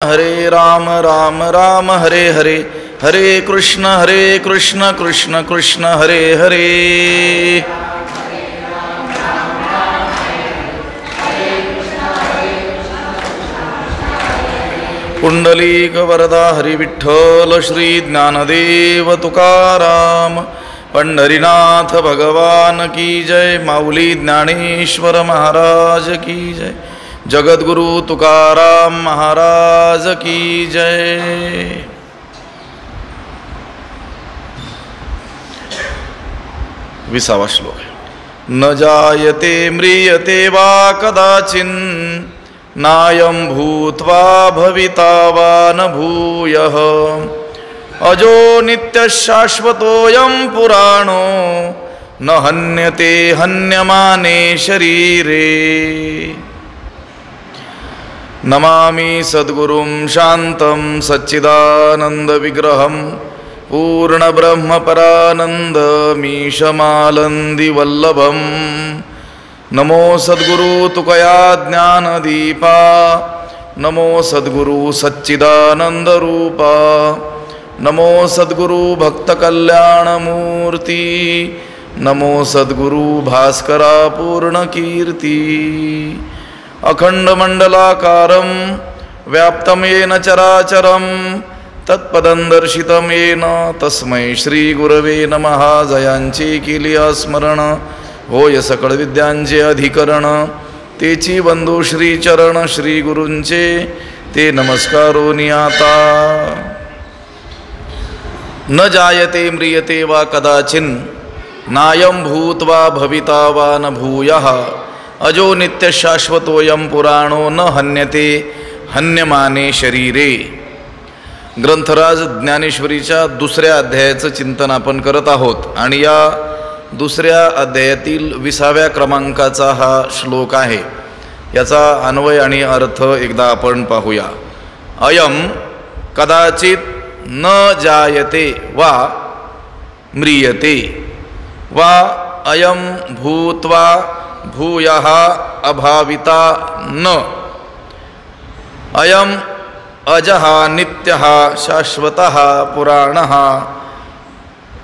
हरे राम राम राम हरे हरे, हरे कृष्ण कृष्ण कृष्ण हरे हरे। पुंडलीक वरदा हरि विठ्ठल श्री ज्ञानदेव तुकाराम, पंढरीनाथ भगवान की जय। माऊली ज्ञानेश्वर महाराज की जय। जगद्गुरु तुकाराम महाराज की जय। विसावा श्लोक है। न जायते म्रियते वा कदाचिन्, नायं भूत्वा भविता वा न भूयः। अजो नित्यशाश्वतोऽयं पुराणो, न हन्यते हन्यमाने शरीरे। नमामि सद्गुरुं शान्तं सच्चिदानन्दविग्रहं, पूर्णब्रह्मपरानन्दमीशमालन्दिवल्लभं। नमो सद्गुरु तुकया ज्ञानदीपा, नमो सद्गुरु सच्चिदानन्दरूपा, नमो सद्गुरु भक्तकल्याणमूर्ति, नमो सद्गुरु भास्करा पूर्णकीर्ति। अखंडमंडलाकारं व्याप्तं येन चराचरं, तत्पदं दर्शितं येन तस्मै श्री गुरवे नमः। जयांची केली स्मरण, होय सकळ विद्यांचे अधिकरण। तेची बंधू श्री चरण, श्री गुरूंचे ते नमस्कारो नियाता। न जायते म्रियते वा कदाचिन्, नायं भूत्वा भविता वा न भूयः। अजो नित्य शाश्वतोऽयं पुराणो, न हन्यते हन्यमाने शरीरे। ग्रंथराज ज्ञानेश्वरीच्या दुसऱ्या अध्यायाचं चिंतन आपण करत आहोत आणि या दुसऱ्या अध्यायातील 20व्या क्रमांकाचा हा श्लोक आहे। याचा अन्वय आणि अर्थ एकदा आपण पाहूया। अयम कदाचित न जायते वा म्रियते, वा अयम भूत्वा भूयः अभाविता न। अयम अजः नित्यः शाश्वतः पुराणः,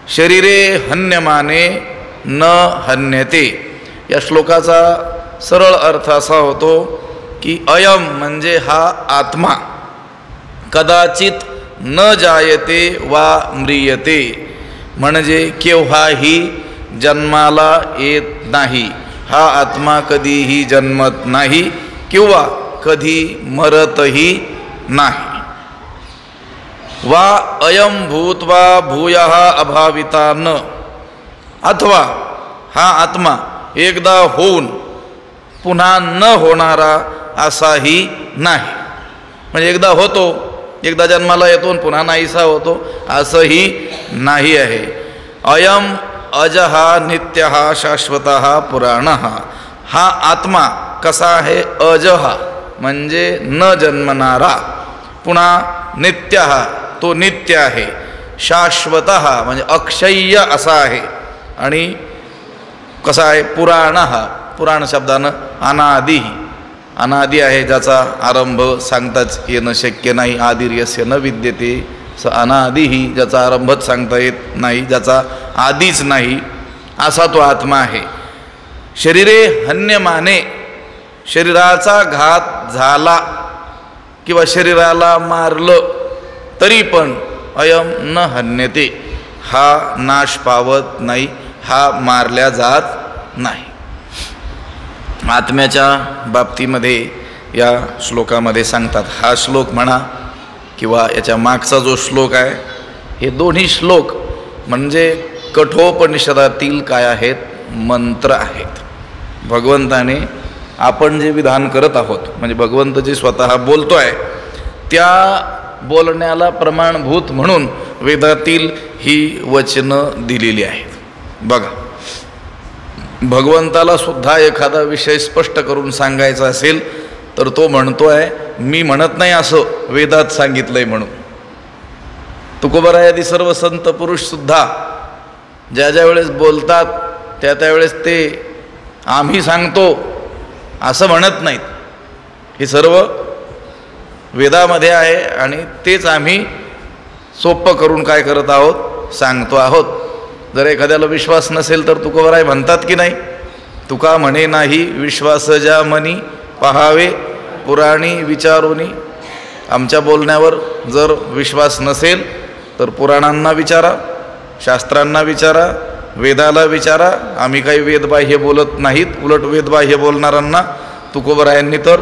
शरीरे हन्यमाने न हन्यते। या श्लोकाचा सरळ अर्थ असा होतो की अयम म्हणजे हा आत्मा, कदाचित न जायते वा म्रियते म्हणजे केव्हाही जन्माला येत नाही। हा आत्मा कधीही जन्मत नाही किंवा कधी मरतही नाही। वा अयम भूत्वा भूयः अभाविता न, अथवा हा आत्मा एकदा होऊन पुन्हा न होणारा असाही नाही। म्हणजे एकदा होतो, एकदा जन्माला येतो पुन्हा नाहीसा होतो असंही नाही आहे। अयम अजः नित्यः शाश्वतः पुराणः, हा आत्मा कसा आहे? अजः म्हणजे न जन्मणारा, पुन्हा नित्यः तो नित्य आहे, शाश्वतः म्हणजे अक्षय्य असा आहे, आणि कसा आहे? पुराणः, पुराण शब्दानं अनादि, अनादि आहे ज्याचा आरंभ सांगताच येणं शक्य नाही। आदिर्यस्य न विद्यते स अनादिही, ज्याचा आरंभच सांगता येत नाही, ज्याचा आदिच नाही, असा तो आत्मा आहे। शरीरे हन्यमाने, शरीराचा घात झाला किंवा शरीराला मारलं तरी पण अयम न हन्यते, हा नाश पावत नाही, हा मारल्या जात नाही। आत्म्याच्या बाबतीमध्ये या श्लोकामध्ये सांगतात, हा श्लोक म्हणा किंवा याच्या मागचा जो श्लोक आहे, हे दोन्ही श्लोक म्हणजे कठोपनिषदातील काय आहेत? मंत्र आहेत। भगवंताने आपण जे विधान करत आहोत, म्हणजे भगवंत जे स्वतः बोलतोय त्या बोलण्याला प्रमाणभूत म्हणून वेदातील ही वचनं दिलेली आहेत। बघा, भगवंताला सुद्धा एखादा विषय स्पष्ट करून सांगायचा असेल तर तो म्हणतोय, मी म्हणत नाही असं वेदात सांगितलंय म्हणून। तुकोबाराय आदी सर्व संत पुरुष सुद्धा ज्या ज्या वेळेस बोलतात त्या त्यावेळेस ते आम्ही सांगतो असं म्हणत नाहीत। हे सर्व वेदामध्ये आहे आणि तेच आम्ही सोपं करून काय करत आहोत, सांगतो आहोत. जर एखाद्याला विश्वास नसेल तर तुकोबराय म्हणतात की नाही, तुका म्हणे नाही विश्वास ज्या मनी पहावे पुराणी विचारोनी. आमच्या बोलण्यावर जर विश्वास नसेल तर पुराणांना विचारा, शास्त्रांना विचारा, वेदाला विचारा. आम्ही काही वेदबाह्य बोलत नाहीत. उलट वेदबाह्य बोलणाऱ्यांना तुकोबरायांनी तर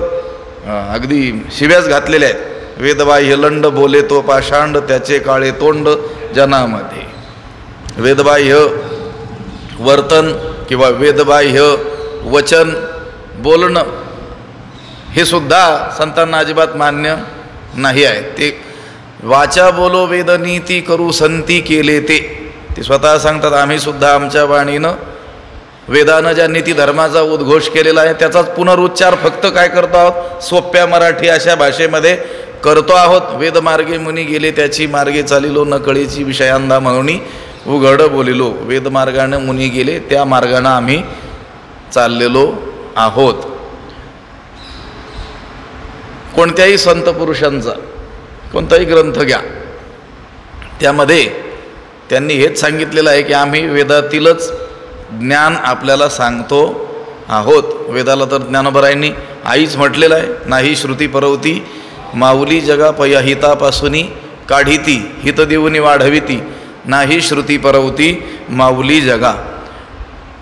अगदी शिव्याच घातलेल्या आहेत. वेदबाह्य लंड बोले तो पाषांड त्याचे काळे तोंड जनामध्ये. वेदबाह्य वर्तन किंवा वेदबाह्य वचन बोलणं हे सुद्धा संतांना अजिबात मान्य नाही आहे. ते वाचा बोलो वेदनीती करू संती केले ते स्वतः सांगतात. आम्ही सुद्धा आमच्या वाणीनं वेदानं ज्या नीती धर्माचा उद्घोष केलेला आहे त्याचाच पुनरुच्चार फक्त काय करतो आहोत, सोप्या मराठी अशा भाषेमध्ये करतो आहोत. वेदमार्गे मुनी गेले त्याची मार्गे चालिलो न कळीची विषयांदा म्हणून उघड बोलिलो. वेदमार्गानं मुनी गेले त्या मार्गानं आम्ही चाललेलो आहोत. कोणत्याही संत पुरुषांचा कोणताही ग्रंथ घ्या, त्यामध्ये त्यांनी हेच सांगितलेलं आहे की आम्ही वेदातीलच ज्ञान आपल्याला सांगतो आहोत. वेदाला तर ज्ञानोबरायांनी आईच म्हटलेलं आहे, नाही श्रुती परवती माऊली जगा पयहितापासून काढिती हित देऊनी वाढविती नाही श्रुती परवती माऊली जगा.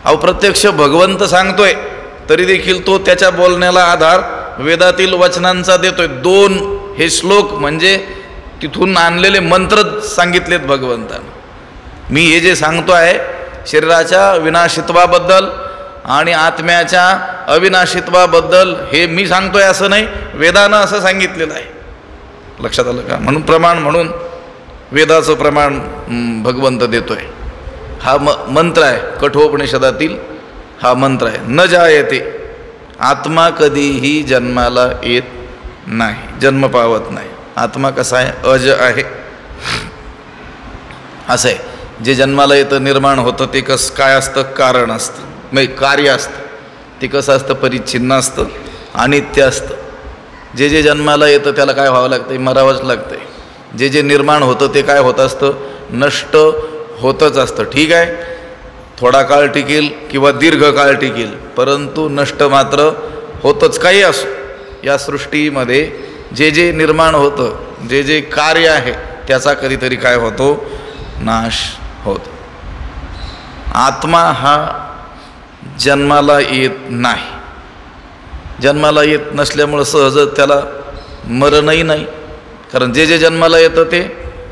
अप्रत्यक्ष भगवंत सांगतोय तरी देखील तो त्याच्या बोलण्याला आधार वेदातील वचनांचा देतोय. 2 हे श्लोक म्हणजे तिथून आणलेले मंत्र सांगितलेत भगवंतानं. मी हे जे सांगतो आहे शरीराच्या विनाशित्वाबद्दल आणि आत्म्याच्या अविनाशित्वाबद्दल हे मी सांगतोय असं नाही, वेदानं असं सांगितलेलं आहे. लक्षात आलं का? म्हणून प्रमाण म्हणून वेदाचं प्रमाण भगवंत देतोय. हा मंत्र आहे कठोपनिषदातील, हा मंत्र आहे. न जायते, आत्मा कधीही जन्माला येत नाही, जन्म पावत नाही. आत्मा कसा आहे, अज आहे. असं आहे. जे जन्माला येतं निर्माण होतं ते कसं काय असतं, कारण असतं, म्हणजे कार्य असतं. ते कसं असतं, परिच्छिन्न असतं, अनित्य असतं. जे जन्माला येतं त्याला काय व्हावं लागतं, मरावंच लागतं. जे निर्माण होतं ते काय होत असतं, नष्ट होतच असतं. ठीक आहे, थोडा काळ टिकेल किंवा दीर्घ काळ टिकेल, परंतु नष्ट मात्र होतच. काही असो, या सृष्टीमध्ये जे निर्माण होतं, जे कार्य आहे त्याचा कधीतरी काय होतो, नाश होतो. आत्मा हा जन्माला येत नाही. जन्माला येत नसल्यामुळं सहजच त्याला मरणही नाही. कारण जे जन्माला येतं ते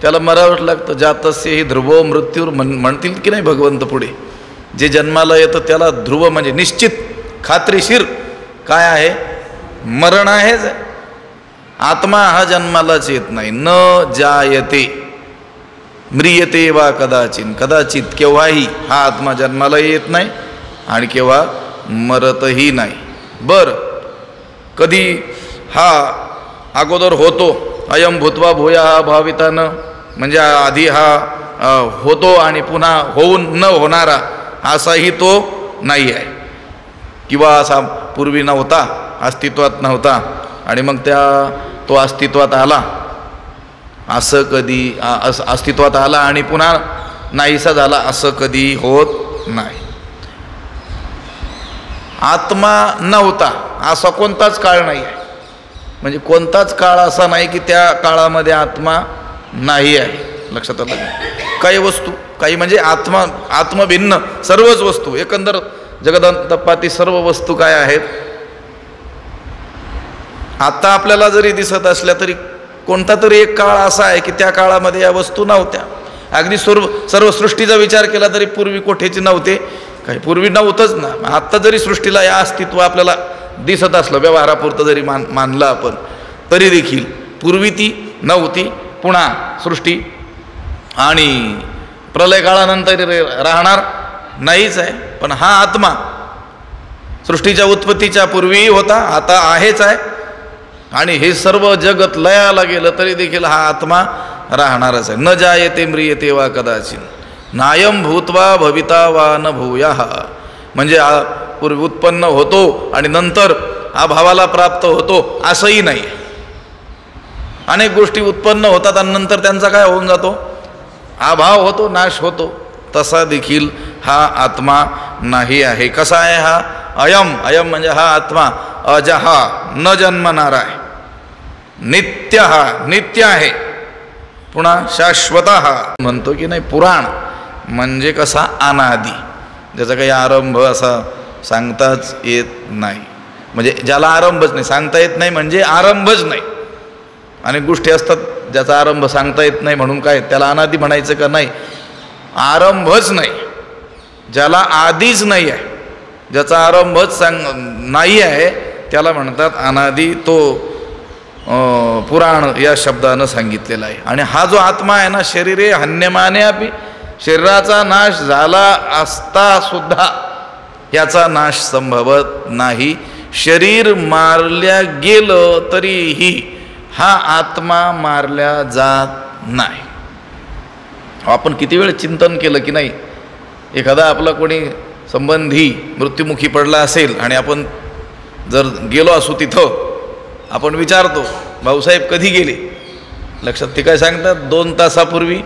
त्याला मरावंच लागतं. जातस्य ही ध्रुवो मृत्यूर म्हणतील की नाही भगवंत पुढे. जे जन्माला येतं त्याला ध्रुव म्हणजे निश्चित खात्रीशीर काय आहे, मरण आहेच. आत्मा हा जन्मालाच येत नाही. न जायते म्रियते वा कदाचित, कदाचित केव्हाही हा आत्मा जन्माला येत नाही आणि केव्हा मरतही नाही. बरं, कधी हा अगोदर होतो, अयम भूत्वा भूया हा भावितानं, म्हणजे आधी हा होतो आणि पुन्हा होऊन न होणारा असाही तो नाही आहे. किंवा असा पूर्वी नव्हता, अस्तित्वात नव्हता आणि मग तो अस्तित्वात आला, असं कधी अस्तित्वात आला आणि पुन्हा नाहीसा झाला, असं कधी होत नाही. आत्मा नव्हता असा कोणताच काळ नाही आहे. म्हणजे कोणताच काळ असा नाही की त्या काळामध्ये आत्मा नाही आहे. लक्षात आलं? काही वस्तू, काही म्हणजे आत्मभिन्न सर्वच वस्तू, एकंदर जगदंतपाती सर्व वस्तू काय आहेत, आता आपल्याला जरी दिसत असल्या तरी कोणता तरी एक काळ असा आहे की त्या काळामध्ये या वस्तू नव्हत्या. अगदी सर्व सृष्टीचा विचार केला तरी पूर्वी कोठेची नव्हते, काही पूर्वी नव्हतंच ना. आत्ता जरी सृष्टीला या अस्तित्व आपल्याला दिसत असलं, व्यवहारापुरतं जरी मानलं आपण, तरी देखील पूर्वी ती नव्हती. पुन्हा सृष्टी आणि प्रलय काळानंतर राहणार नाहीच आहे. पण हा आत्मा सृष्टीच्या उत्पत्तीच्या पूर्वीही होता, आता आहेच आहे. आणि हे सर्व जगत लयाला गेलं तरी देखील हा आत्मा राहणारच आहे. न जायते म्रियते वा कदाचित, नायम भूत्वा भविता वा न भूयाः, म्हणजे पूर्वी उत्पन्न होतो आणि नंतर अभावाला प्राप्त होतो असंही नाही. अनेक गोष्टी उत्पन्न होतात आणि नंतर त्यांचा काय होऊन जातो, अभाव होतो, नाश होतो. तसा देखील हा आत्मा नाही आहे. कसा आहे हा? अयम, अयम म्हणजे हा आत्मा अजहा, न जन्मणारा आहे. नित्य, हा नित्य आहे. पुन्हा शाश्वत हा म्हणतो की नाही. पुराण म्हणजे कसा? अनादी, ज्याचा काही आरंभ असा सांगताच येत नाही. म्हणजे ज्याला आरंभच नाही, सांगता येत नाही म्हणजे आरंभच नाही. अनेक गोष्टी असतात ज्याचा आरंभ सांगता येत नाही म्हणून काय त्याला अनादी म्हणायचं का? नाही, आरंभच नाही. ज्याला आधीच नाही आहे, ज्याचा आरंभच नाही आहे त्याला म्हणतात अनादी. तो पुराण या शब्दानं सांगितलेला आहे. आणि हा जो आत्मा आहे ना, शरीरे हन्यमाने अपि, शरीराचा नाश झाला असता सुद्धा याचा नाश संभवत नाही. शरीर मारल्या गेलं तरीही हा आत्मा मारल्या जात नाही. आपण किती वेळ चिंतन केलं की नाही, एखादा आपला कोणी संबंधी मृत्युमुखी पडला असेल आणि आपण जर गेलो असू तिथं, आपण विचारतो भाऊसाहेब कधी गेले, लक्षात ते काय सांगतात 2 तासापूर्वी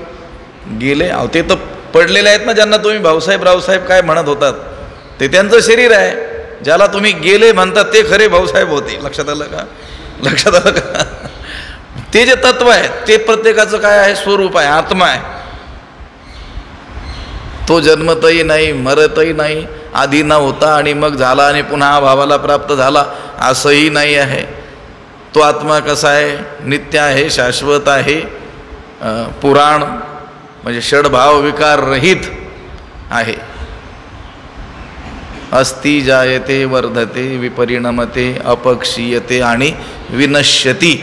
गेले. अहो ते तर पडलेले आहेत ना, ज्यांना तुम्ही भाऊसाहेब रावसाहेब काय म्हणत होतात, ते त्यांचं शरीर आहे. ज्याला तुम्ही गेले म्हणतात ते खरे भाऊसाहेब होते. लक्षात आलं का? लक्षात आलं का? ते जे तत्व आहे ते प्रत्येकाचं काय आहे? स्वरूप आहे, आत्मा आहे. तो जन्मतही नाही, मरतही नाही, आधी नव्हता आणि मग झाला आणि पुन्हा भावाला प्राप्त झाला असंही नाही आहे. तो आत्मा कसा आहे? नित्य आहे, शाश्वत आहे. पुराण म्हणजे षडभाव विकार रहित आहे. अस्ति, जायते, वर्धते, विपरिणमते, अपक्षीयते आणि विनश्यती,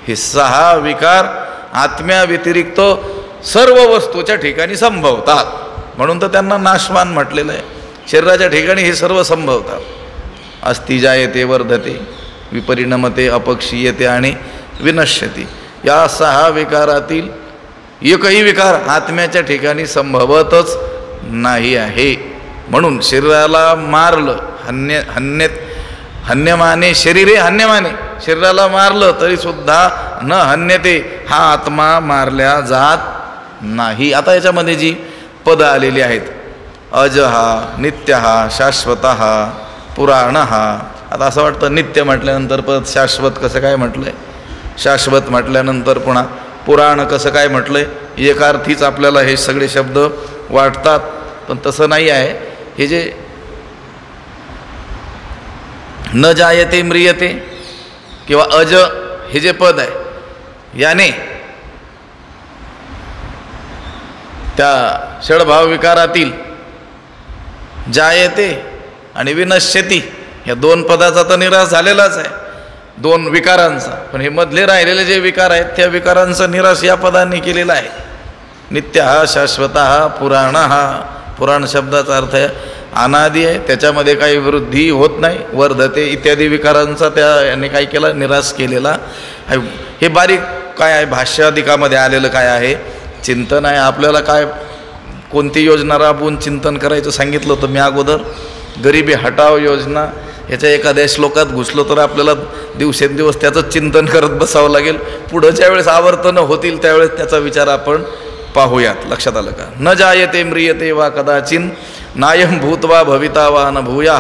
हे 6 विकार आत्म्याव्यतिरिक्त सर्व वस्तूच्या ठिकाणी संभवतात. म्हणून तर त्यांना नाशवान म्हटलेलं आहे. शरीराच्या ठिकाणी हे सर्व संभवतात. अस्ति, जायते, वर्धते, विपरिणमते, अपक्षीयते आणि विनश्यती, या 6 विकारातील एकही विकार आत्म्याच्या ठिकाणी संभवतच नाही आहे. म्हणून शरीराला मारलं, हन्यमाने शरीरे हन्यमाने, शरीराला मारलं तरी सुद्धा न हन्यते, हा आत्मा मारल्या जात नाही. आता याच्यामध्ये जी पदं आलेली आहेत, अजहा, नित्यहा, शाश्वतहा, पुराणहा. आता असं वाटतं नित्य म्हटल्यानंतर पद शाश्वत कसं काय म्हटलंय, शाश्वत म्हटल्यानंतर पुन्हा पुराण कसं काय म्हटलंय, एकार्थीच आपल्याला हे सगळे शब्द वाटतात. पण तसं नाही आहे. हे जे न जायते म्रियते किंवा अज हे जे पद आहे, याने त्या षडभाव विकारातील जायते आणि विनश्यती या 2 पदाचा तर निराश झालेलाच आहे, 2 विकारांचा. पण हे मधले राहिलेले जे विकार आहेत त्या विकारांचा निराश या पदांनी केलेला आहे. नित्य हा, शाश्वत हा, पुराण हा. पुराण शब्दाचा अर्थ आहे अनादी आहे, त्याच्यामध्ये काही वृद्धी होत नाही. वर्धते इत्यादी विकारांचा त्या यांनी काय केला, निराश केलेला आहे. हे बारीक काय आहे, भाष्यादिकामध्ये आलेलं काय आहे, चिंतन आहे. आपल्याला काय कोणती योजना राबवून चिंतन करायचं सांगितलं होतं मी अगोदर, गरिबी हटाव योजना. ह्याच्या एखाद्या श्लोकात घुसलो तर आपल्याला दिवसेंदिवस त्याचं चिंतन करत बसावं लागेल. पुढं ज्या वेळेस आवर्तनं होतील त्यावेळेस त्याचा विचार आपण पाहूयात. लक्षात आलं का? न जायते म्रियते वा कदाचिन, नायम भूतवा भविता वा न भूया,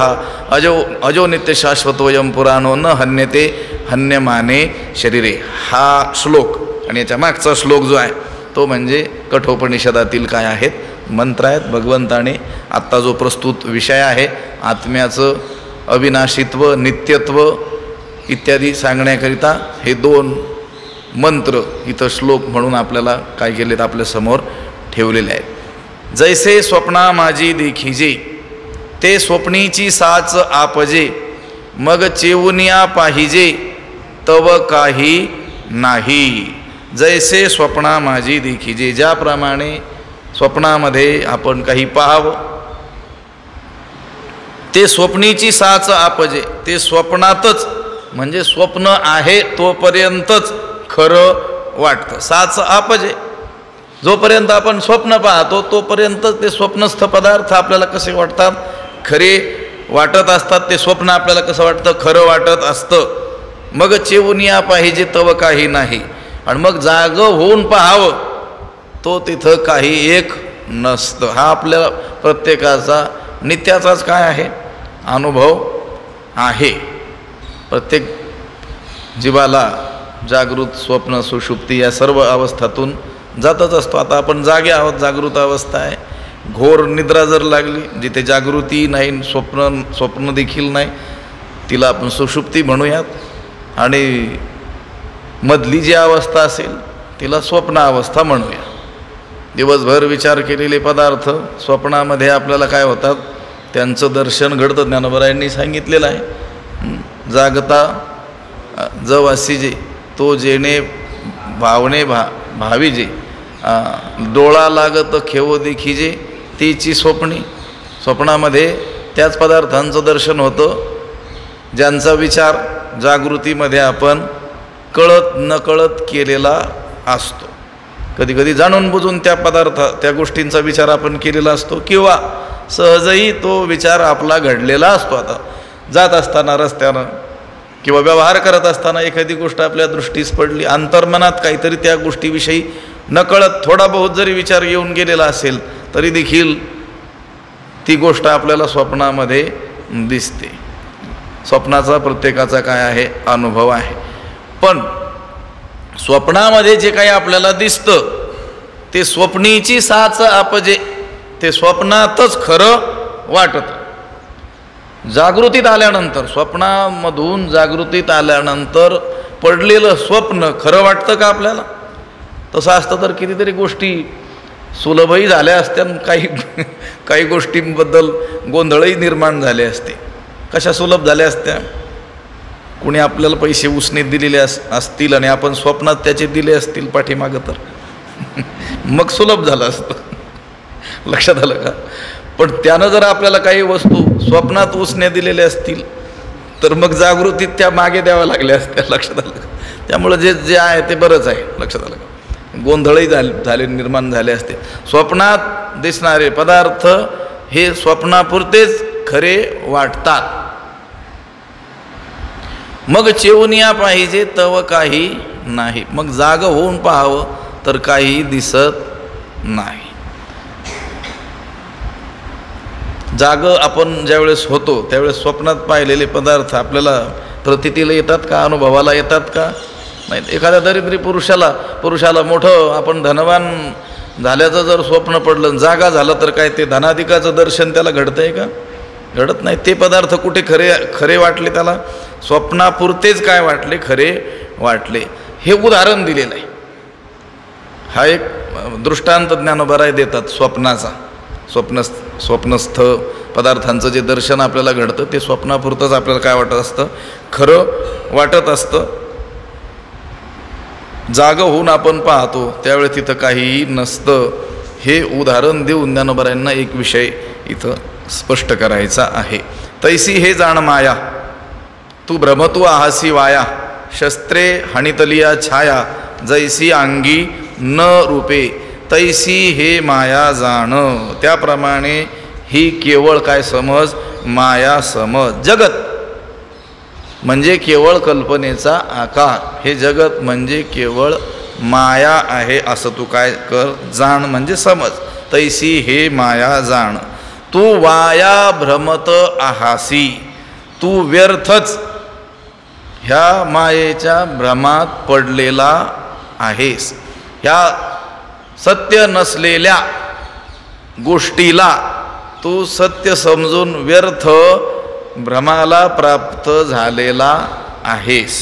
अजो नित्य शाश्वतोयम पुराणो न हन्यते हन्यमाने शरीरे. हा श्लोक आणि याच्या मागचा श्लोक जो आहे तो म्हणजे कठोपनिषदातील काय आहेत, मंत्र आहेत. भगवंताने आत्ता जो प्रस्तुत विषय आहे आत्म्याचं अविनाशित्व, नित्यत्व इत्यादी सांगण्याकरिता हे 2 मंत्र इथं श्लोक म्हणून आपल्याला काय केलेत, आपल्या समोर ठेवलेले आहेत. जैसे स्वप्ना माझी देखिजे, ते स्वप्नीची साच आपजे, मग चेवुनिया पाहिजे तव काही नाही. जैसे स्वप्ना माझी देखिजे, ज्याप्रमाणे स्वप्नामध्ये आपण काही पाहावं, ते स्वप्नीची साच आपजे, ते स्वप्नातच म्हणजे स्वप्न आहे तोपर्यंतच खरं वाटतं. साच आपजे, जोपर्यंत आपण स्वप्न पाहतो तोपर्यंत ते स्वप्नस्थ पदार्थ आपल्याला कसे वाटतात, खरे वाटत असतात. ते स्वप्न आपल्याला कसं वाटतं, खरं वाटत असतं. मग चेवुनिया पाहिजे तव काही नाही. आणि मग जागं होऊन पाहावं तो तिथं काही एक नसतं. हा आपल्या प्रत्येकाचा नित्याचाच काय आहे अनुभव आहे. प्रत्येक जीवाला जागृत स्वप्न सुषुप्ती या सर्व अवस्थातून जातच असतो. आता आपण जागे आहोत, जागृत अवस्था आहे. घोर निद्रा जर लागली जिथे जागृती नाही, स्वप्न देखील नाही, तिला आपण सुषुप्ती म्हणूयात. आणि मधली जी अवस्था असेल तिला स्वप्न अवस्था म्हणूया. दिवसभर विचार केलेले पदार्थ स्वप्नामध्ये आपल्याला काय होतात त्यांचं दर्शन घडतं. ज्ञानोबरायांनी सांगितलेलं आहे, जागता जवासी जे तो जेणे भावने भाविजे, डोळा लागत खेव देखीजे तीची स्वप्नी. स्वप्नामध्ये त्याच पदार्थांचं दर्शन होतं ज्यांचा विचार जागृतीमध्ये आपण कळत नकळत केलेला असतो. कधी कधी जाणून बुजून त्या गोष्टींचा विचार आपण केलेला असतो, किंवा सहजही तो विचार आपला घडलेला असतो. आता जात असताना रस्त्यानं किंवा व्यवहार करत असताना एखादी गोष्ट आपल्या दृष्टीस पडली, अंतर्मनात काहीतरी त्या गोष्टीविषयी नकळत थोडा बहुत जरी विचार येऊन गेलेला असेल तरी देखील ती गोष्ट आपल्याला स्वप्नामध्ये दिसते. स्वप्नाचा प्रत्येकाचा काय आहे अनुभव आहे. पण स्वप्नामध्ये जे काही आपल्याला दिसतं ते स्वप्नीची साच आपजे, ते स्वप्नातच खरं वाटतं. जागृतीत आल्यानंतर, स्वप्नामधून जागृतीत आल्यानंतर पडलेलं स्वप्न खरं वाटतं का आपल्याला? तसं असतं तर कितीतरी गोष्टी सुलभही झाल्या असत्या, काही गोष्टींबद्दल गोंधळही निर्माण झाले असते. कशा सुलभ झाल्या असत्या? कुणी आपल्याला पैसे उसने दिलेले असतील आणि आपण स्वप्नात त्याचे दिले असतील पाठीमागं, तर मग सुलभ झालं असतं. लक्षात आलं का? पण त्यानं जर आपल्याला काही वस्तू स्वप्नात उसने दिलेले असतील तर मग जागृतीत त्या मागे द्याव्या लागल्या असत्या. लक्षात आलं का? त्यामुळं जे आहे ते बरंच आहे. लक्षात आलं का? गोंधळही झाले निर्माण झाले असते. स्वप्नात दिसणारे पदार्थ हे स्वप्नापुरतेच खरे वाटतात. मग चेवनिया पाहिजे तव काही नाही. मग जाग होऊन पाहावं तर काही दिसत नाही. जाग आपण ज्यावेळेस होतो त्यावेळेस स्वप्नात पाहिलेले पदार्थ आपल्याला प्रतीतीला येतात का, अनुभवाला येतात का? नाही. एखाद्या दरिद्री पुरुषाला मोठं आपण धनवान झाल्याचं जर स्वप्न पडलं, जागा झालं, तर काय ते धनाधिकाचं दर्शन त्याला घडतंय का? घडत नाही. ते पदार्थ कुठे खरे वाटले त्याला? स्वप्नापुरतेच काय वाटले? खरे वाटले. हे उदाहरण दिलेलं आहे. हा एक दृष्टांत ज्ञानोबराय देतात स्वप्नाचा. स्वप्नस्थ पदार्थांचं जे दर्शन आपल्याला घडतं ते स्वप्नापुरतंच आपल्याला काय वाटत असतं? खरं वाटत असतं. जाग होऊन आपण पाहतो त्यावेळेस तिथं काहीही नसतं. हे उदाहरण देऊन ज्ञानोबरायांना एक विषय इथं स्पष्ट करायचा आहे. तैसी हे जाण माया तू भ्रमतू आहासी वाया, शस्त्रे हणितलिया छाया जैसी अंगी न रूपे, तैसी हे माया जाण. त्याप्रमाणे ही केवळ काय समज? माया समज. जगत म्हणजे केवळ कल्पनेचा आकार. हे जगत म्हणजे केवळ माया आहे असं तू काय कर? जाण म्हणजे समज. तैसी हे माया जाण. तू वाया भ्रमत आहासी, तू व्यर्थच ह्या मायेच्या भ्रमात पडलेला आहेस. ह्या सत्य नसलेल्या गोष्टीला तू सत्य समजून व्यर्थ भ्रमाला प्राप्त झालेला आहेस.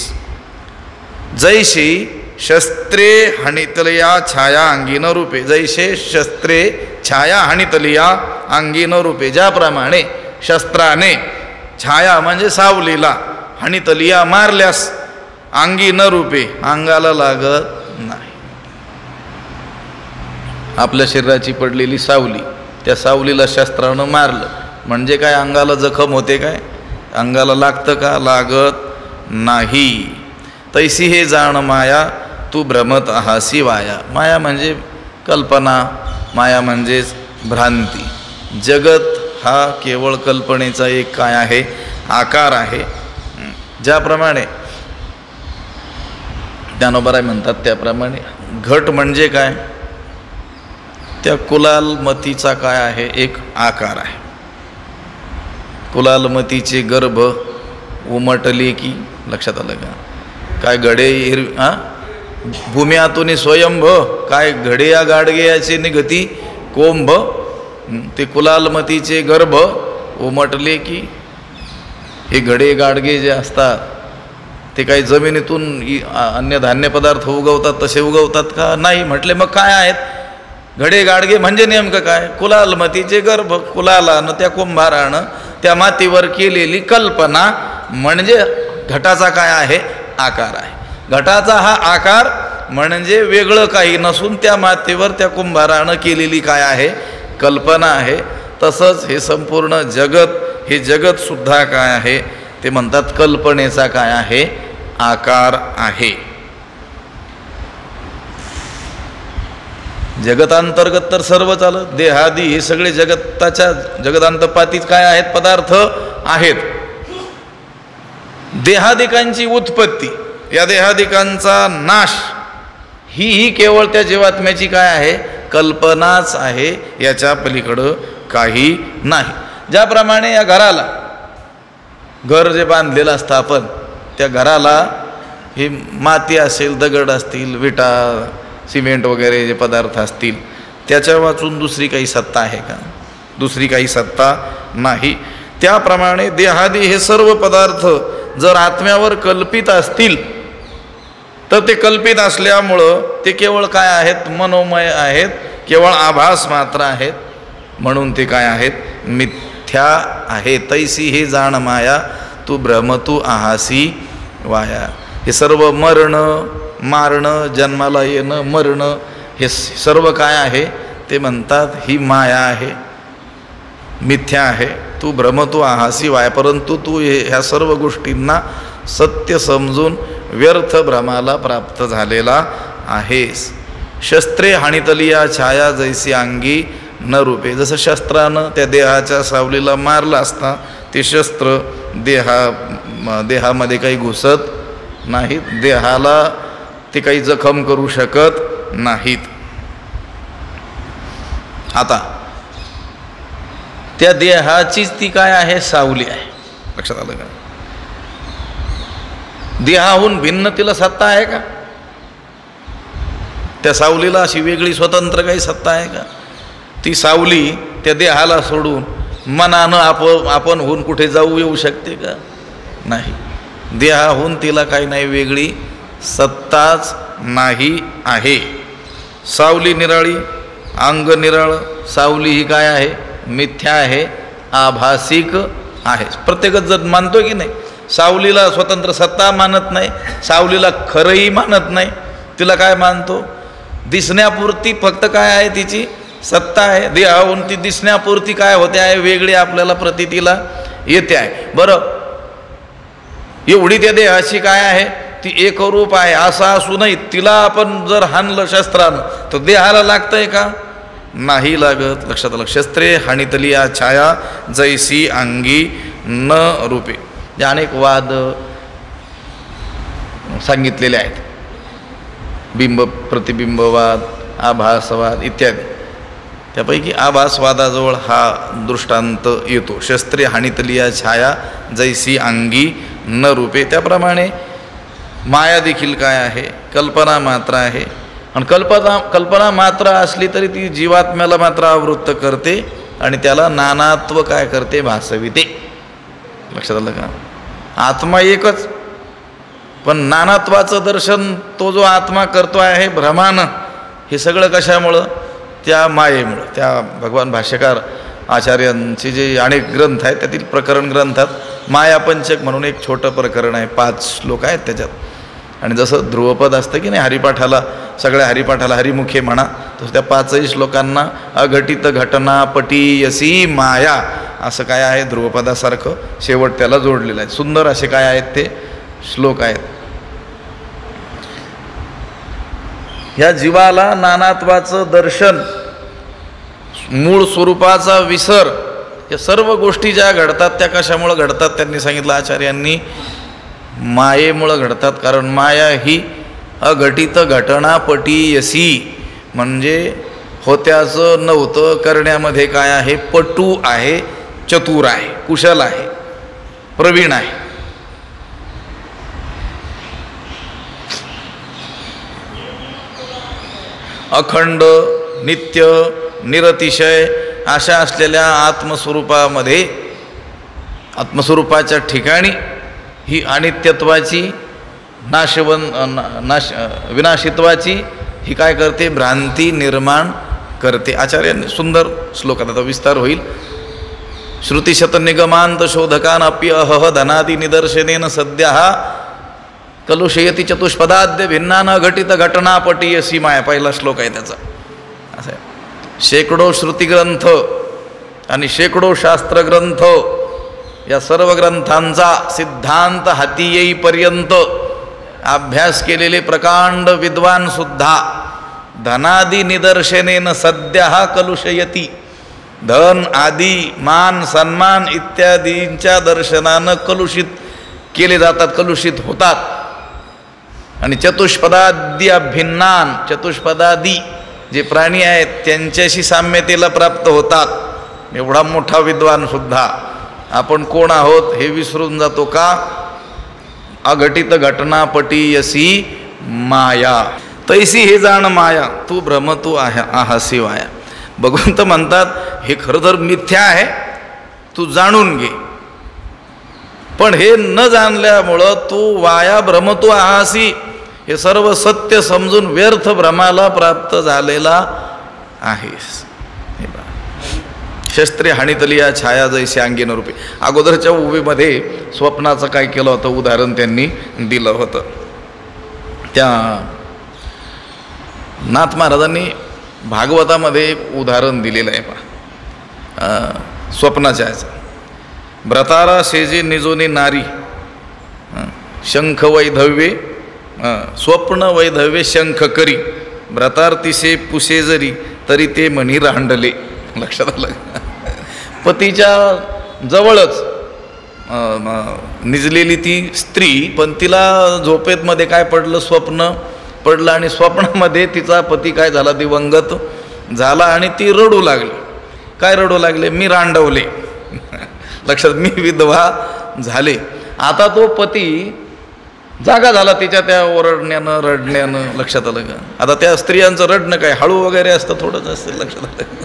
जैशी शस्त्रे हणितलिया छाया अंगीन रूपे, जैसे शस्त्रे छाया हणितलिया अंगीन रूपे, ज्याप्रमाणे शस्त्राने छाया म्हणजे सावलीला, हणितलिया मारल्यास, अंगी न रूपे अंगाला लागत नाही. आपल्या शरीराची पडलेली सावली, त्या सावलीला शस्त्रानं मारलं म्हणजे काय? अंगाला जखम होते काय? अंगाला लागतं का? लागत नाही. तैसी हे जाण माया तू भ्रमत आहासी वाया. माया म्हणजे कल्पना, माया म्हणजेच भ्रांती. जगत हा केवळ कल्पनेचा एक काय आहे? आकार आहे. ज्याप्रमाणे ज्ञानोबराय म्हणतात त्याप्रमाणे घट म्हणजे काय, त्या कुलालमतीचा काय आहे, एक आकार आहे. कुलालमतीचे गर्भ उमटले की, लक्षात आलं का, काय घडे भूम्यातून स्वयंभ, काय घडे या गाडगे याचे निगती कोंभ. ते कुलालमतीचे गर्भ उमटले की, हे घडे गाडगे जे असतात ते काही जमिनीतून अन्य धान्य पदार्थ उगवतात तसे उगवतात का, नाही. म्हटले मग काय आहेत घडे गाडगे म्हणजे नेमकं काय, कुलालमतीचे गर्भ, कुलालानं त्या कुंभारानं त्या मातीवर केलेली कल्पना म्हणजे घटाचा काय आहे, आकार आहे. घटाचा हा आकार म्हणजे वेगळं काही नसून त्या मातीवर त्या कुंभारानं केलेली काय आहे, कल्पना आहे. तसंच हे संपूर्ण जगत, हे जगतसुद्धा काय आहे, ते म्हणतात कल्पनेचा काय आहे, आकार आहे. जगतांतर्गत तर सर्व चालत, देहादी हे सगळे जगतांतपातीत काय आहेत, पदार्थ आहेत. देहादिकांची उत्पत्ती, या देहादिकांचा नाश ही केवळ त्या जीवात्म्याची काय आहे, कल्पनाच आहे. याच्या पलीकडं काही नाही. ज्याप्रमाणे या घराला, घर जे बांधलेलं असतं आपण, त्या घराला हे माती असेल, दगड असतील, विटा, सिमेंट वगैरे जे पदार्थ असतील, त्याच्या वाचून दुसरी काही सत्ता आहे का, दुसरी काही सत्ता नाही. त्याप्रमाणे देहादी हे सर्व पदार्थ जर आत्म्यावर कल्पित असतील तर ते कल्पित असल्यामुळं ते केवळ काय आहेत, मनोमय आहेत, केवळ आभास मात्र आहेत. म्हणून ते काय आहेत, मिथ्या आहे. तैसी हे जाण माया, तू भ्रमतू आहासी वाया. हे सर्व मरणं, मारणं, जन्माला येणं, मरणं, हे सर्व काय आहे, ते म्हणतात ही माया आहे, मिथ्या आहे. तू भ्रमतू आहासी वाया. परंतु तू ह्या सर्व गोष्टींना सत्य समजून व्यर्थ भ्रमाला प्राप्त झालेला आहेस. शस्त्रे हाणितली या छाया जैसी अंगी न रूपे. जसं शस्त्रानं त्या देहाच्या सावलीला मारलं असता ते शस्त्र देहामध्ये काही घुसत नाहीत, देहाला ते काही जखम करू शकत नाहीत. आता त्या देहाचीच ती काय आहे, सावली आहे. लक्षात आलं का, देहाहून भिन्न तिला सत्ता आहे का, त्या सावलीला अशी वेगळी स्वतंत्र काही सत्ता आहे का. ती सावली त्या देहाला सोडून मनानं आपण होऊन कुठे जाऊ येऊ शकते का, नाही. देहाहून तिला काही नाही, वेगळी सत्ताच नाही आहे. सावली निराळी, अंग निराळ. सावली ही काय आहे, मिथ्या आहे, आभासिक आहे. प्रत्येकच जण मानतो की नाही, सावलीला स्वतंत्र सत्ता मानत नाही, सावलीला खरंही मानत नाही. तिला काय मानतो, दिसण्यापुरती फक्त काय आहे, तिची सत्ता आहे. देहाहून ती दिसण्यापुरती काय होते आहे, वेगळी आपल्याला प्रतीतीला येते आहे. बरं, एवढी त्या देहाची काय आहे, ती एकरूप आहे. असं असूनही तिला आपण जर हाणलं शस्त्रानं तर देहाला लागतंय का, नाही लागत. लक्षात आलं. शस्त्रे हाणितली या छाया जैसी अंगी न रूपे. जे अनेक वाद सांगितलेले आहेत, बिंब प्रतिबिंबवाद, आभासवाद इत्यादी. त्यापैकी आभासवादाजवळ हा दृष्टांत येतो. शस्त्रे हाणितली या छाया जैसी अंगी न रूपे. त्याप्रमाणे माया देखील काय आहे, कल्पना मात्र आहे. आणि कल्पना मात्र असली तरी ती जीवात्म्याला मात्र आवृत्त करते आणि त्याला नानात्व काय करते, भासविते. लक्षात आलं का. आत्मा एकच, पण नानात्वाचं दर्शन तो जो आत्मा करतो आहे भ्रमानं, हे सगळं कशामुळं, त्या मायेमुळं. त्या भगवान भाष्यकार आचार्यांचे जे अनेक ग्रंथ आहेत त्यातील प्रकरण ग्रंथात मायापंचक म्हणून एक छोटं प्रकरण आहे, 5 श्लोक आहेत त्याच्यात. आणि जसं ध्रुवपद असतं की नाही, हरिपाठाला, सगळ्या हरिपाठाला हरिमुखे म्हणा, तसं त्या 5ही श्लोकांना अघटित घटना पटीयसी माया असं काय आहे, ध्रुवपदासारखं शेवट त्याला जोडलेलं आहे. सुंदर असे काय आहेत ते श्लोक आहेत. ह्या जीवाला नानात्वाचं दर्शन, मूळ स्वरूपाचा विसर, या सर्व गोष्टी ज्या घडतात त्या कशामुळं घडतात, त्यांनी सांगितलं आचार्यांनी, मायेमुळं घडतात. कारण माया ही अघटित घटनापटीयसी, म्हणजे होत्याचं नव्हतं करण्यामध्ये काय आहे, पटू आहे, चतुर आहे, कुशल आहे, प्रवीण आहे. अखंड नित्य निरतिशय अशा असलेल्या आत्मस्वरूपामध्ये, आत्मस्वरूपाच्या ठिकाणी ही अनित्यत्वाची विनाशित्वाची ही काय करते, भ्रांती निर्माण करते. आचार्यांनी सुंदर श्लोकात आता विस्तार होईल. श्रुतिशत निगमांत शोधकान अपि अहह धनादि निदर्शनेन सद्यः कलुषयती चतुष्पदाद्य भिन्नान अघटित घटनापटीयसी माया. पहिला श्लोक आहे त्याचा. असं आहे. शेकडो श्रुतिग्रंथ आणि शेकडो शास्त्रग्रंथ या सर्व ग्रंथांचा सिद्धांत हाती येईपर्यंत अभ्यास केलेले प्रकांड विद्वान सुद्धा धनादि निदर्शनेन सद्यः कलुषयती, धन आदी मान सन्मान इत्यादींच्या दर्शनानं कलुषित केले जातात, कलुषित होतात. आणि चतुष्पदादी अभिन्नान, चतुष्पदादी जे प्राणी आहेत त्यांच्याशी साम्यतेला प्राप्त होतात. एवढा मोठा विद्वान सुद्धा आपण कोण आहोत हे विसरून जातो. का? अघटित घटनापटीयसी माया, तैसी हे जाण माया, तू भ्रम तू आहासी वाया. भगवंत म्हणतात हे खरं तर मिथ्या आहे, तू जाणून घे. पण हे न जाणल्यामुळं तू वाया भ्रम तू आहासी, हे सर्व सत्य समजून व्यर्थ भ्रमाला प्राप्त झालेला आहेस. शस्त्रे हाणीतली या छाया जैसे अंगीन रूपे. अगोदरच्या उभीमध्ये स्वप्नाचं काय केलं होतं उदाहरण त्यांनी दिलं होतं. त्या नाथ महाराजांनी भागवतामध्ये एक उदाहरण दिलेलं आहे पहा स्वप्नाच्या याचं. भ्रतारा शेजे निजोनी नारी शंख वैधव्ये, स्वप्न वैधव्ये शंख करी, भ्रतार्तिसे पुसे जरी तरी ते म्हणी रांडले. लक्षात आलं? पतीच्या जवळच निजलेली ती स्त्री, पण तिला झोपेत मध्ये काय पडलं, स्वप्न पडलं आणि स्वप्नामध्ये तिचा पती काय झाला, दिवंगत झाला आणि ती रडू लागली. काय रडू लागले? मी रांडवले. लक्षात, मी विधवा झाले. आता तो पती जागा झाला तिच्या त्या ओरडण्यानं रडण्यानं. लक्षात आलं का? आता त्या स्त्रियांचं रडणं काय हळू वगैरे असतं, थोडंच असतं. लक्षात आलं?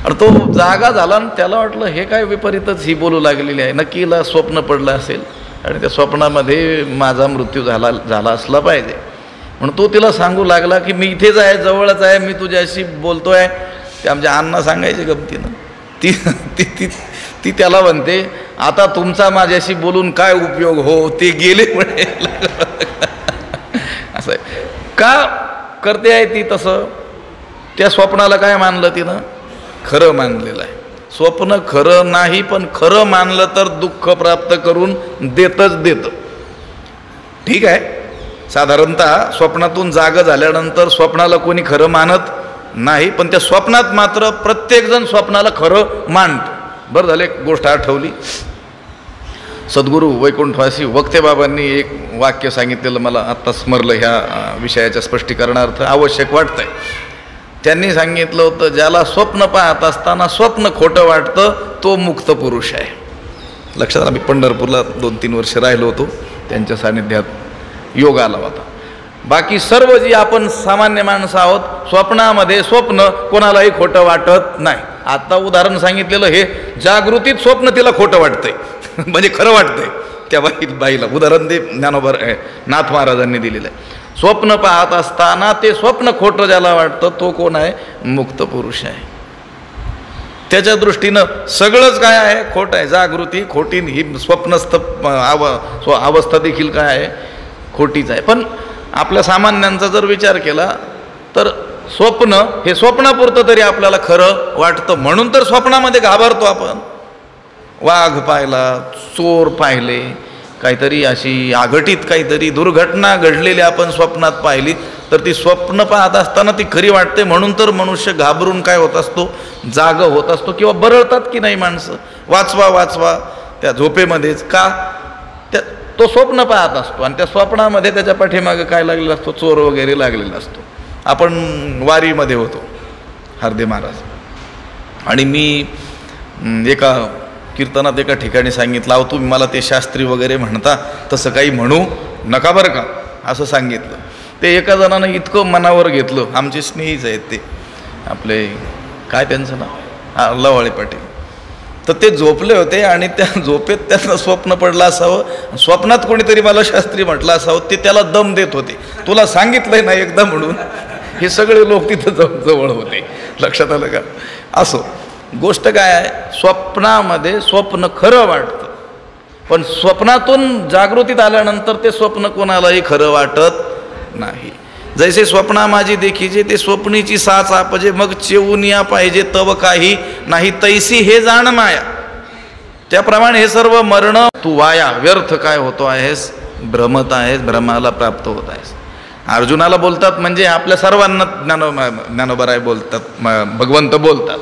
आणि तो जागा झाला आणि त्याला वाटलं हे काय विपरीतच ही बोलू लागलेली आहे, नक्की हिला स्वप्न पडलं असेल आणि त्या स्वप्नामध्ये माझा मृत्यू झाला असला पाहिजे. म्हणून तो तिला सांगू लागला की मी इथेच आहे, जवळच आहे, मी तुझ्याशी बोलतोय. ते आमच्या अण्णा सांगायचे गमतीनं. ती त्याला म्हणते आता तुमचा माझ्याशी बोलून काय उपयोग हो, ते गेले म्हणे. असं आहे. का करते आहे ती तसं? त्या स्वप्नाला काय मानलं तिनं? खरं मानलेलं आहे. स्वप्न खरं नाही, पण खरं मानलं तर दुःख प्राप्त करून देतच देतं. ठीक आहे, साधारणतः स्वप्नातून जाग झाल्यानंतर स्वप्नाला कोणी खरं मानत नाही, पण त्या स्वप्नात मात्र प्रत्येकजण स्वप्नाला खरं मानतं. बरं झालं, एक गोष्ट आठवली. सद्गुरू वैकुंठवासी वक्तेबाबांनी एक वाक्य सांगितलेलं मला आत्ता स्मरलं, ह्या विषयाच्या स्पष्टीकरणार्थ आवश्यक वाटतंय. त्यांनी सांगितलं होतं, ज्याला स्वप्न पाहत असताना स्वप्न खोटं वाटतं तो मुक्त पुरुष आहे. लक्षात, आम्ही पंढरपूरला 2-3 वर्ष राहिलो होतो, त्यांच्या सानिध्यात योग आला होता. बाकी सर्व जी आपण सामान्य माणसं आहोत, स्वप्नामध्ये स्वप्न कोणालाही खोटं वाटत नाही. आता उदाहरण सांगितलेलं हे जागृतीत स्वप्न तिला खोटं वाटतंय, म्हणजे खरं वाटतंय त्या बाईला. उदाहरण ते ज्ञानोबा नाथ महाराजांनी दिलेलं आहे. स्वप्न पाहत असताना ते स्वप्न खोटं ज्याला वाटतं तो कोण आहे? मुक्त पुरुष आहे. त्याच्या दृष्टीनं सगळंच काय आहे? खोट आहे. जागृती खोटी, ही स्वप्नस्थ अवस्था देखील काय आहे? खोटीच आहे. पण आपल्या सामान्यांचा जर विचार केला तर स्वप्न हे स्वप्नापुरतं तरी आपल्याला खरं वाटतं. म्हणून तर स्वप्नामध्ये घाबरतो आपण. वाघ पाहिला, चोर पाहिले, काहीतरी अशी अघटित काहीतरी दुर्घटना घडलेली आपण स्वप्नात पाहिली तर ती स्वप्न पाहत असताना ती खरी वाटते. म्हणून तर मनुष्य घाबरून काय होत असतो? जाग होत असतो. किंवा बरळतात की नाही माणसं, वाचवा वाचवा त्या झोपेमध्येच. का? त्या तो स्वप्न पाहत असतो आणि त्या स्वप्नामध्ये त्याच्या पाठीमागे काय लागलेला असतो, चोर वगैरे लागलेला असतो. आपण वारीमध्ये होतो हार्दे महाराज, आणि मी एका कीर्तनात एका ठिकाणी सांगितलं, अहो तुम्ही मला ते शास्त्री वगैरे म्हणता, तसं काही म्हणू नका बरं का, असं सांगितलं. ते एका जणानं इतकं मनावर घेतलं, आमचे स्नेहीच आहेत ते, आपले काय त्यांचं नाव, लवाळे पाटील. तर ते झोपले होते आणि त्या झोपेत त्यांना स्वप्न पडलं असावं, स्वप्नात कोणीतरी मला शास्त्री म्हटलं असावं, ते त्याला दम देत होते, तुला सांगितलंय ना एकदा म्हणून. हे सगळे लोक तिथं जवळ होते, लक्षात आलं का. असो, गोष्ट काय आहे, स्वप्नामध्ये स्वप्न खरं वाटतं, पण स्वप्नातून जागृतीत आल्यानंतर ते स्वप्न कोणालाही खरं वाटत नाही. जैसे स्वप्ना माझी देखीजे, ते स्वप्नीची साच आपजे, मग चेऊनिया पाहिजे तव काही नाही, तैसी हे जाण माया. त्याप्रमाणे हे सर्व मरण तू वाया, व्यर्थ काय होतो आहेस, भ्रमत आहेस, भ्रमाला प्राप्त होत आहेस. अर्जुनाला बोलतात म्हणजे आपल्या सर्वांना ज्ञानोबराय बोलतात, भगवंत बोलतात,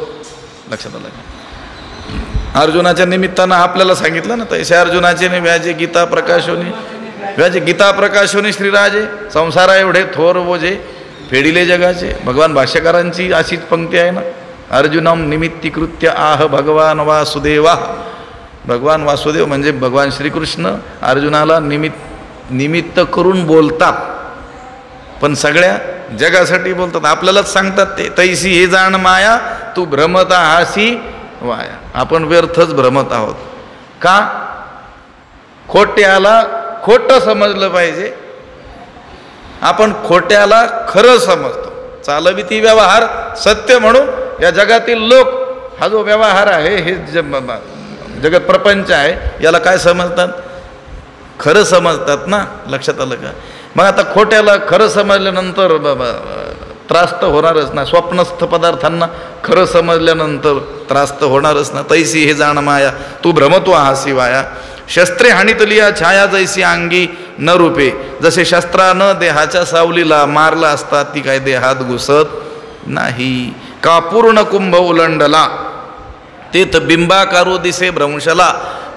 लक्षात आलं का. अर्जुनाच्या निमित्तानं आपल्याला सांगितलं ना, तैसे अर्जुनाचे व्याजे गीता प्रकाशोनी, व्याजे गीता प्रकाशोनी श्रीराजे, संसारा एवढे थोर बोजे फेडिले जगाचे. भगवान भाष्यकारांची अशीच पंक्ती आहे ना, अर्जुनम निमित्तीकृत्य आह भगवान वासुदेवा. भगवान वासुदेव म्हणजे भगवान श्रीकृष्ण अर्जुनाला निमित्त करून बोलतात, पण सगळ्या जगासाठी बोलतात. आपल्यालाच सांगतात ते, तैसी हे जाण माया, तू भ्रमत हासी वाया. आपण व्यर्थच भ्रमत आहोत का, खोट्याला खोटं समजलं पाहिजे, आपण खोट्याला खरं समजतो. चालविती व्यवहार सत्य म्हणून या जगातील लोक हा जो व्यवहार आहे, हे जगत प्रपंच आहे, याला काय समजतात, खरं समजतात ना, लक्षात आलं का. मग आता खोट्याला खरं समजल्यानंतर त्रास तर होणारच ना, स्वप्नस्थ पदार्थांना खरं समजल्यानंतर त्रास तर होणारच ना. तैसी हे जाण माया, तू भ्रमतो हासी वाया. शस्त्रे हाणितलिया छाया जैसी अंगी न रूपे, जसे शस्त्रानं देहाच्या सावलीला मारला असता ती काय देहात घुसत नाही. का पूर्ण कुंभ उलंडला, तेथ बिंबाकारू दिसे भ्रंशला,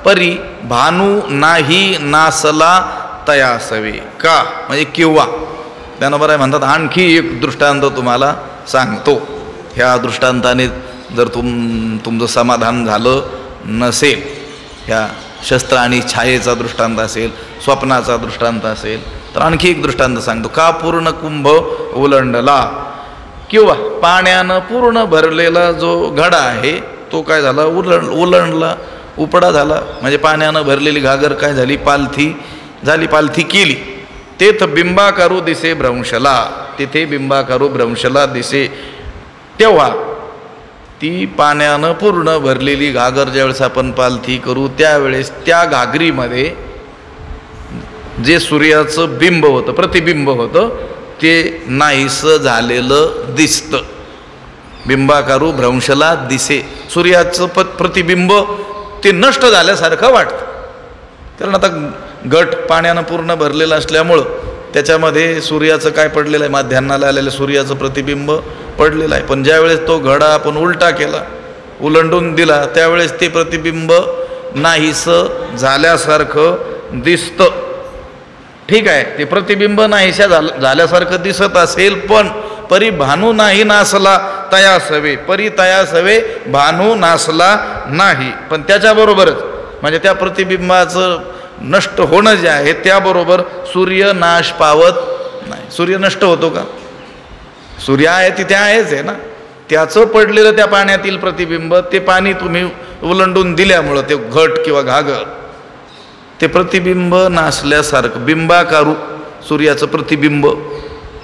परी भानू नाही नासला तयासवे. का म्हणजे किंवा त्यानं बरं म्हणतात, आणखी एक दृष्टांत तुम्हाला सांगतो. ह्या दृष्टांताने जर तुमचं समाधान झालं नसेल, ह्या शस्त्र आणि छायेचा दृष्टांत असेल, स्वप्नाचा दृष्टांत असेल, तर आणखी एक दृष्टांत सांगतो. का पूर्ण कुंभ ओलांडला, किंवा पाण्यानं पूर्ण भरलेला जो घडा आहे तो काय झाला, ओलांडला, उपडा झाला. म्हणजे पाण्यानं भरलेली घागर काय झाली, पालथी झाली, पालथी केली. तेथ बिंबाकारू दिसे भ्रंशला, तिथे बिंबाकारू भ्रंशला दिसे. तेव्हा ती पाण्यानं पूर्ण भरलेली घागर ज्यावेळेस आपण पालथी करू, त्यावेळेस त्या घागरीमध्ये जे सूर्याचं बिंब होतं, प्रतिबिंब होतं, ते नाहीसं झालेलं दिसतं. बिंबाकारू भ्रंशला दिसे, सूर्याचं प्रतिबिंब ते नष्ट झाल्यासारखं वाटतं. कारण आता घट पाण्यानं पूर्ण भरलेलं असल्यामुळं त्याच्यामध्ये सूर्याचं काय पडलेलं आहे, माध्यान्हाला आलेलं सूर्याचं प्रतिबिंब पडलेलं आहे. पण ज्यावेळेस तो घडा आपण उलटा केला, उलंडून दिला, त्यावेळेस ते प्रतिबिंब नाहीसं झाल्यासारखं दिसतं. ठीक आहे, ते प्रतिबिंब नाहीशा झाल्यासारखं दिसत असेल, पण परी भानू नाही नासला तयासवे, परी तयासवे भानू नासला नाही. पण त्याच्याबरोबरच म्हणजे त्या प्रतिबिंबाचं नष्ट होणं जे आहे त्याबरोबर सूर्य नाश पावत नाही. सूर्य नष्ट होतो का, सूर्य आहे तिथे आहेच आहे ना, त्याचं पडलेलं त्या पाण्यातील प्रतिबिंब, ते पाणी तुम्ही उलंडून दिल्यामुळं ते घट किंवा घागर, ते प्रतिबिंब नासल्यासारखं, बिंबाकारू सूर्याचं प्रतिबिंब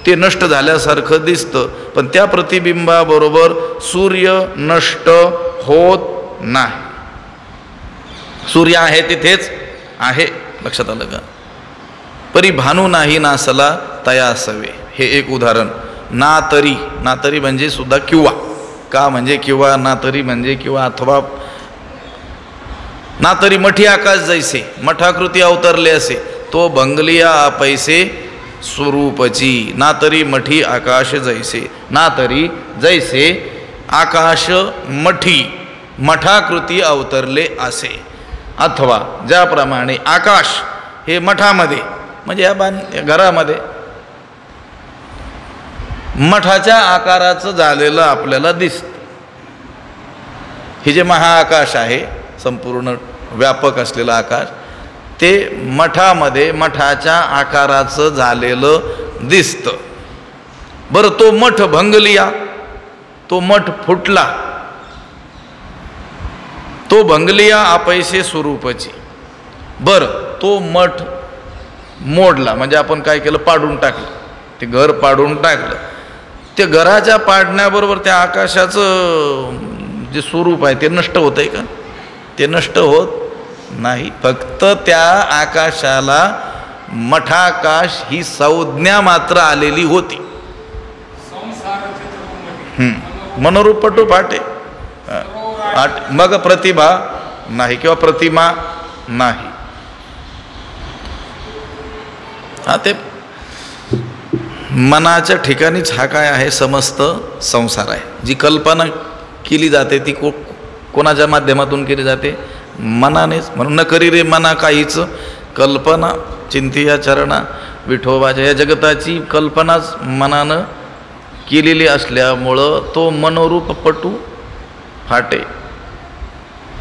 ते नष्ट झाल्यासारखं दिसतं. पण त्या प्रतिबिंबाबरोबर सूर्य नष्ट होत नाही, सूर्य आहे तिथेच आहे. लक्षात आलं का. परी भानू नाही नासला तयासवे, हे एक उदाहरण. ना तरी, ना तरी म्हणजे सुद्धा किंवा, का म्हणजे किंवा, ना तरी म्हणजे किंवा अथवा. ना तरी मठी आकाश जैसे, मठाकृती अवतरले असे, तो भंगलिया पैसे स्वरूपची. ना तरी मठी आकाश जैसे, ना तरी जैसे आकाश मठी मठाकृती अवतरले असे, अथवा ज्याप्रमाणे आकाश हे मठामध्ये म्हणजे या घरामध्ये मठाच्या आकाराचं झालेलं आपल्याला दिसतं. हे जे महाआकाश आहे संपूर्ण व्यापक असलेलं आकाश ते मठामध्ये मठाच्या आकाराचं झालेलं दिसतं. बरं तो मठ भंगलिया, तो मठ फुटला, तो भंगलिया अपैसे स्वरूपाची. बरं तो मठ मोडला म्हणजे आपण काय केलं, पाडून टाकलं, ते घर पाडून टाकलं. ते घराच्या पाडण्याबरोबर त्या आकाशाचं जे स्वरूप आहे ते नष्ट होतंय का? ते नष्ट होत नाही. फक्त त्या आकाशाला मठाकाश ही संज्ञा मात्र आलेली होती. मनोरूपटू फाटे मग प्रतिभा नाही किंवा प्रतिमा नाही. हा ते मनाच्या ठिकाणीच हा काय आहे, समस्त संसार आहे. जी कल्पना केली जाते ती कोणाच्या माध्यमातून केली जाते? मनानेच. म्हणून न करी रे मना काहीच कल्पना चिंतिया चरणा विठोबाच्या. या जगताची कल्पनाच मनानं केलेली असल्यामुळं तो मनोरूपपटू फाटे.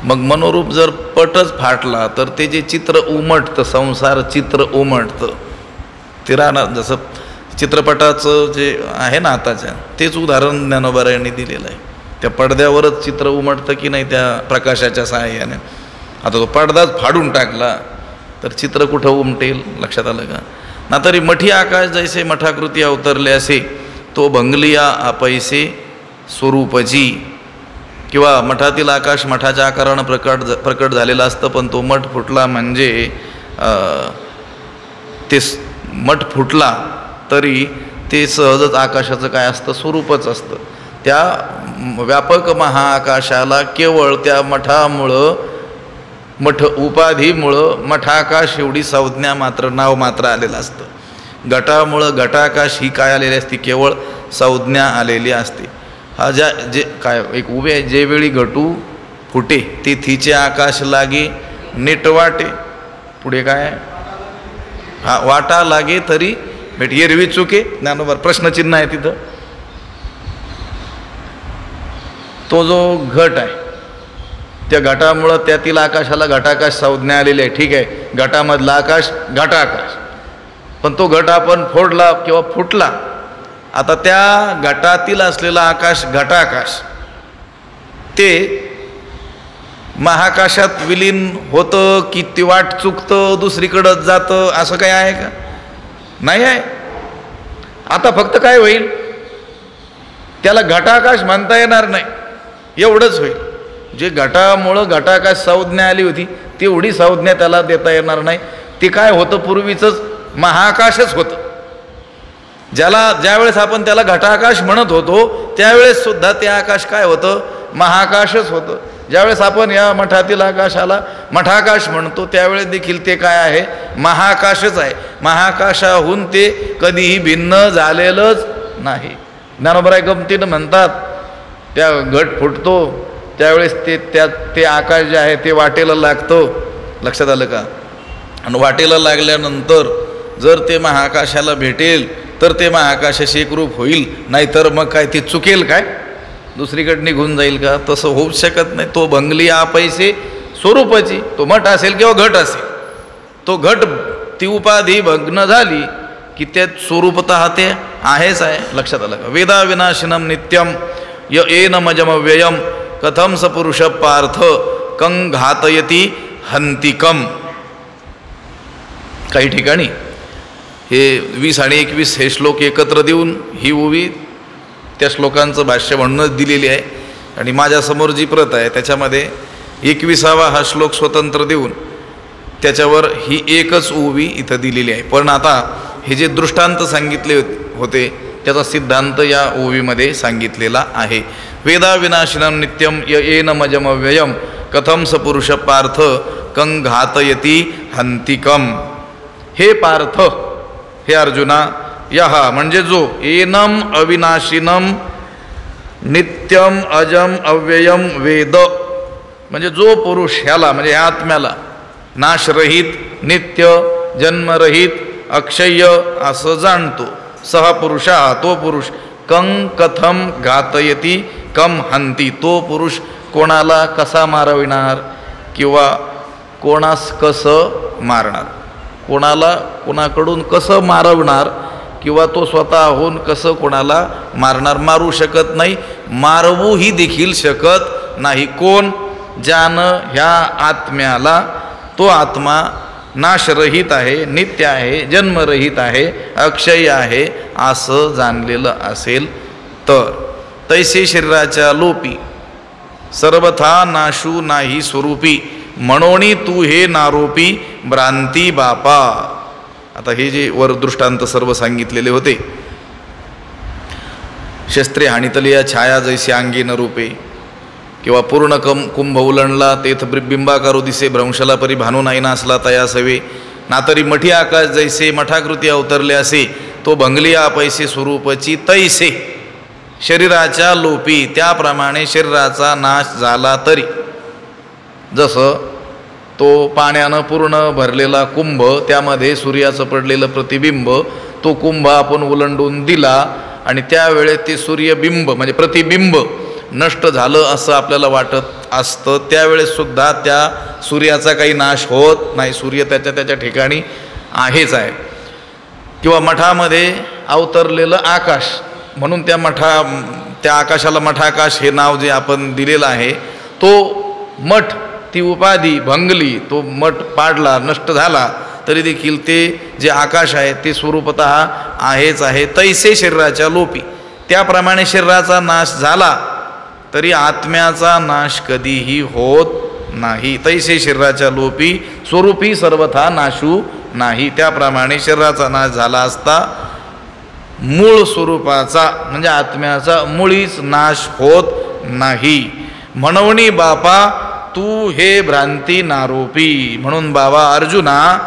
मग मनोरूप जर पटच फाटला तर ते जे चित्र उमटतं, संसार चित्र उमटतं ते राहणार. जसं चित्रपटाचं जे आहे ना आताच्या, तेच उदाहरण ज्ञानोबारायांनी दिलेलं आहे. त्या पडद्यावरच चित्र उमटतं की नाही त्या प्रकाशाच्या सहाय्याने. आता तो पडदाच फाडून टाकला तर चित्र कुठं उमटेल? लक्षात आलं का? ना तरी मठी आकाश जैसे मठाकृती अवतरले असे तो भंगलिया अपैसे स्वरूपची. किंवा मठातील आकाश मठाच्या आकारानं प्रकट झालेलं असतं, पण तो मठ फुटला म्हणजे ते मठ फुटला तरी ते सहजच आकाशाचं काय असतं, स्वरूपच असतं. त्या व्यापक महाआकाशाला केवळ त्या मठामुळं, मठ उपाधीमुळं मठाकाश एवढी संज्ञा मात्र, नाव मात्र आलेलं असतं. घटामुळं घटाकाश ही काय आलेली असते? केवळ संज्ञा आलेली असते. हा जे काय एक उभे आहे, जे वेळी घटू फुटे तिथीचे आकाश लागे नीट वाटे. पुढे काय? हा वाटा लागे तरी भेट एरवी चुके. ज्ञानोबा प्रश्नचिन्ह आहे तिथं. तो जो घट आहे त्या घटामुळं त्यातील आकाशाला घटाकाश संज्ञा आलेली आहे. ठीक आहे, घटामधला आकाश घटाकाश. पण तो घट आपण फोडला किंवा फुटला, आता त्या घटातील असलेला आकाश घटाकाश ते महाकाशात विलीन होतं की ती वाट चुकतं, दुसरीकडं जातं, असं काय आहे का? नाही आहे. आता फक्त काय होईल, त्याला घटाकाश म्हणता येणार नाही, एवढंच होईल. जे घटामुळं घटाकाश संज्ञा आली होती तेवढी संज्ञा त्याला देता येणार नाही. ते काय होतं, पूर्वीचंच महाकाशच होतं. ज्यावेळेस आपण त्याला घटाकाश म्हणत होतो त्यावेळेस सुद्धा ते आकाश काय होतं, महाकाशच होतं. ज्यावेळेस आपण या मठातील आकाशाला मठाकाश म्हणतो त्यावेळेस देखील ते काय आहे, महाकाशच आहे. महाकाशाहून ते कधीही भिन्न झालेलंच नाही. ज्ञानोबराय गमतीनं म्हणतात, त्या घट फुटतो त्यावेळेस ते आकाश जे आहे ते वाटेला लागतं. लक्षात आलं का? आणि वाटेला लागल्यानंतर जर ते महाकाशाला भेटेल तर ते महाकाशाशी एकरूप होईल, नाहीतर मग काय ते चुकेल काय, दुसरीकडे निघून जाईल का? तसं होऊच शकत नाही. तो भंगली अपैसे स्वरूपाची, तो मठ असेल किंवा घट असेल, तो घट ती उपाधी भग्न झाली की त्या स्वरूपतः ते आहेच आहे. लक्षात आलं का? वेदा विनाशिनम नित्यम य एनमजमव्ययम कथम स पुरुष पार्थ कं घातयती हंतिकम. काही ठिकाणी हे 20 आणि 21 हे श्लोक एकत्र देऊन ही ओवी त्या श्लोकांचं भाष्य म्हणूनच दिलेली आहे. आणि माझ्यासमोर जी प्रत आहे त्याच्यामध्ये 21वा हा श्लोक स्वतंत्र देऊन त्याच्यावर ही एकच ओवी इथं दिलेली आहे. पण आता हे जे दृष्टांत सांगितले होते त्याचा सिद्धांत या ओवीमध्ये सांगितलेला आहे. वेदा विनाशिनम नित्यम य एनमजमव्ययम कथम स पुरुष पार्थ कं घातयती हंतिकम. हे पार्थ, हे अर्जुना, यह म्हणजे जो, एनम अविनाशिनम नित्यम अजम अव्ययम वेद म्हणजे जो पुरुष ह्याला म्हणजे ह्या आत्म्याला नाशरहित नित्य जन्मरहित अक्षय असं जाणतो. सह पुरुषा तो पुरुष कं कथम घातयती कम हंती, तो पुरुष कोणाला कसा मारविणार किंवा कोणास कसं मारणार, कोणाला कोणाकडून कसं मारवणार किंवा तो स्वतःहून कसं कोणाला मारणार. मारू शकत नाही, मारवूही देखील शकत नाही. कोण? ज्यानं ह्या आत्म्याला, तो आत्मा नाशरहित आहे, नित्य आहे, जन्मरहित आहे, अक्षय आहे असं जाणलेलं असेल तर. तैसे शरीराच्या लोपी सर्वथा नाशू नाही स्वरूपी, म्हणोनी तू हे नारोपी भ्रांती बापा. आता हे जे वर दृष्टांत सर्व सांगितलेले होते, शस्त्रे हाणितली या छाया जैसे अंगी न रूपे, किंवा पूर्ण कुंभ उलणला तेथ बिंबाकारो दिसे, भ्रंशला परी भानू नाही नासला तया सवे, नातरी मठी आकाश जैसे मठाकृती अवतरले असे, तो भंगलिया पैसे स्वरूपची तैसे शरीराच्या लोपी, त्याप्रमाणे शरीराचा नाश झाला तरी. जसं तो पाण्यानं पूर्ण भरलेला कुंभ, त्यामध्ये सूर्याचं पडलेलं प्रतिबिंब, तो कुंभ आपण उलंडून दिला आणि त्यावेळेस ते सूर्यबिंब म्हणजे प्रतिबिंब नष्ट झालं असं आपल्याला वाटत असतं. त्यावेळेससुद्धा त्या सूर्याचा काही नाश होत नाही, सूर्य त्याच्या ठिकाणी आहेच आहे. किंवा मठामध्ये अवतरलेलं आकाश, म्हणून त्या आकाशाला मठाकाश हे नाव जे आपण दिलेलं आहे, तो मठ, ती उपाधी भंगली, तो मठ पाडला, नष्ट झाला तरी देखील ते जे आकाश आहे ते स्वरूपतः आहेच आहे. तैसे शरीराच्या लोपी, त्याप्रमाणे शरीराचा नाश झाला तरी आत्म्याचा नाश कधीही होत नाही. तैसे शरीराच्या लोपी स्वरूपी सर्वथा नाशू नाही, त्याप्रमाणे शरीराचा नाश झाला असता मूळ स्वरूपाचा म्हणजे आत्म्याचा मुळीच नाश होत नाही. म्हणून बापा तू हे भ्रांती नारोपी, म्हणून बाबा अर्जुना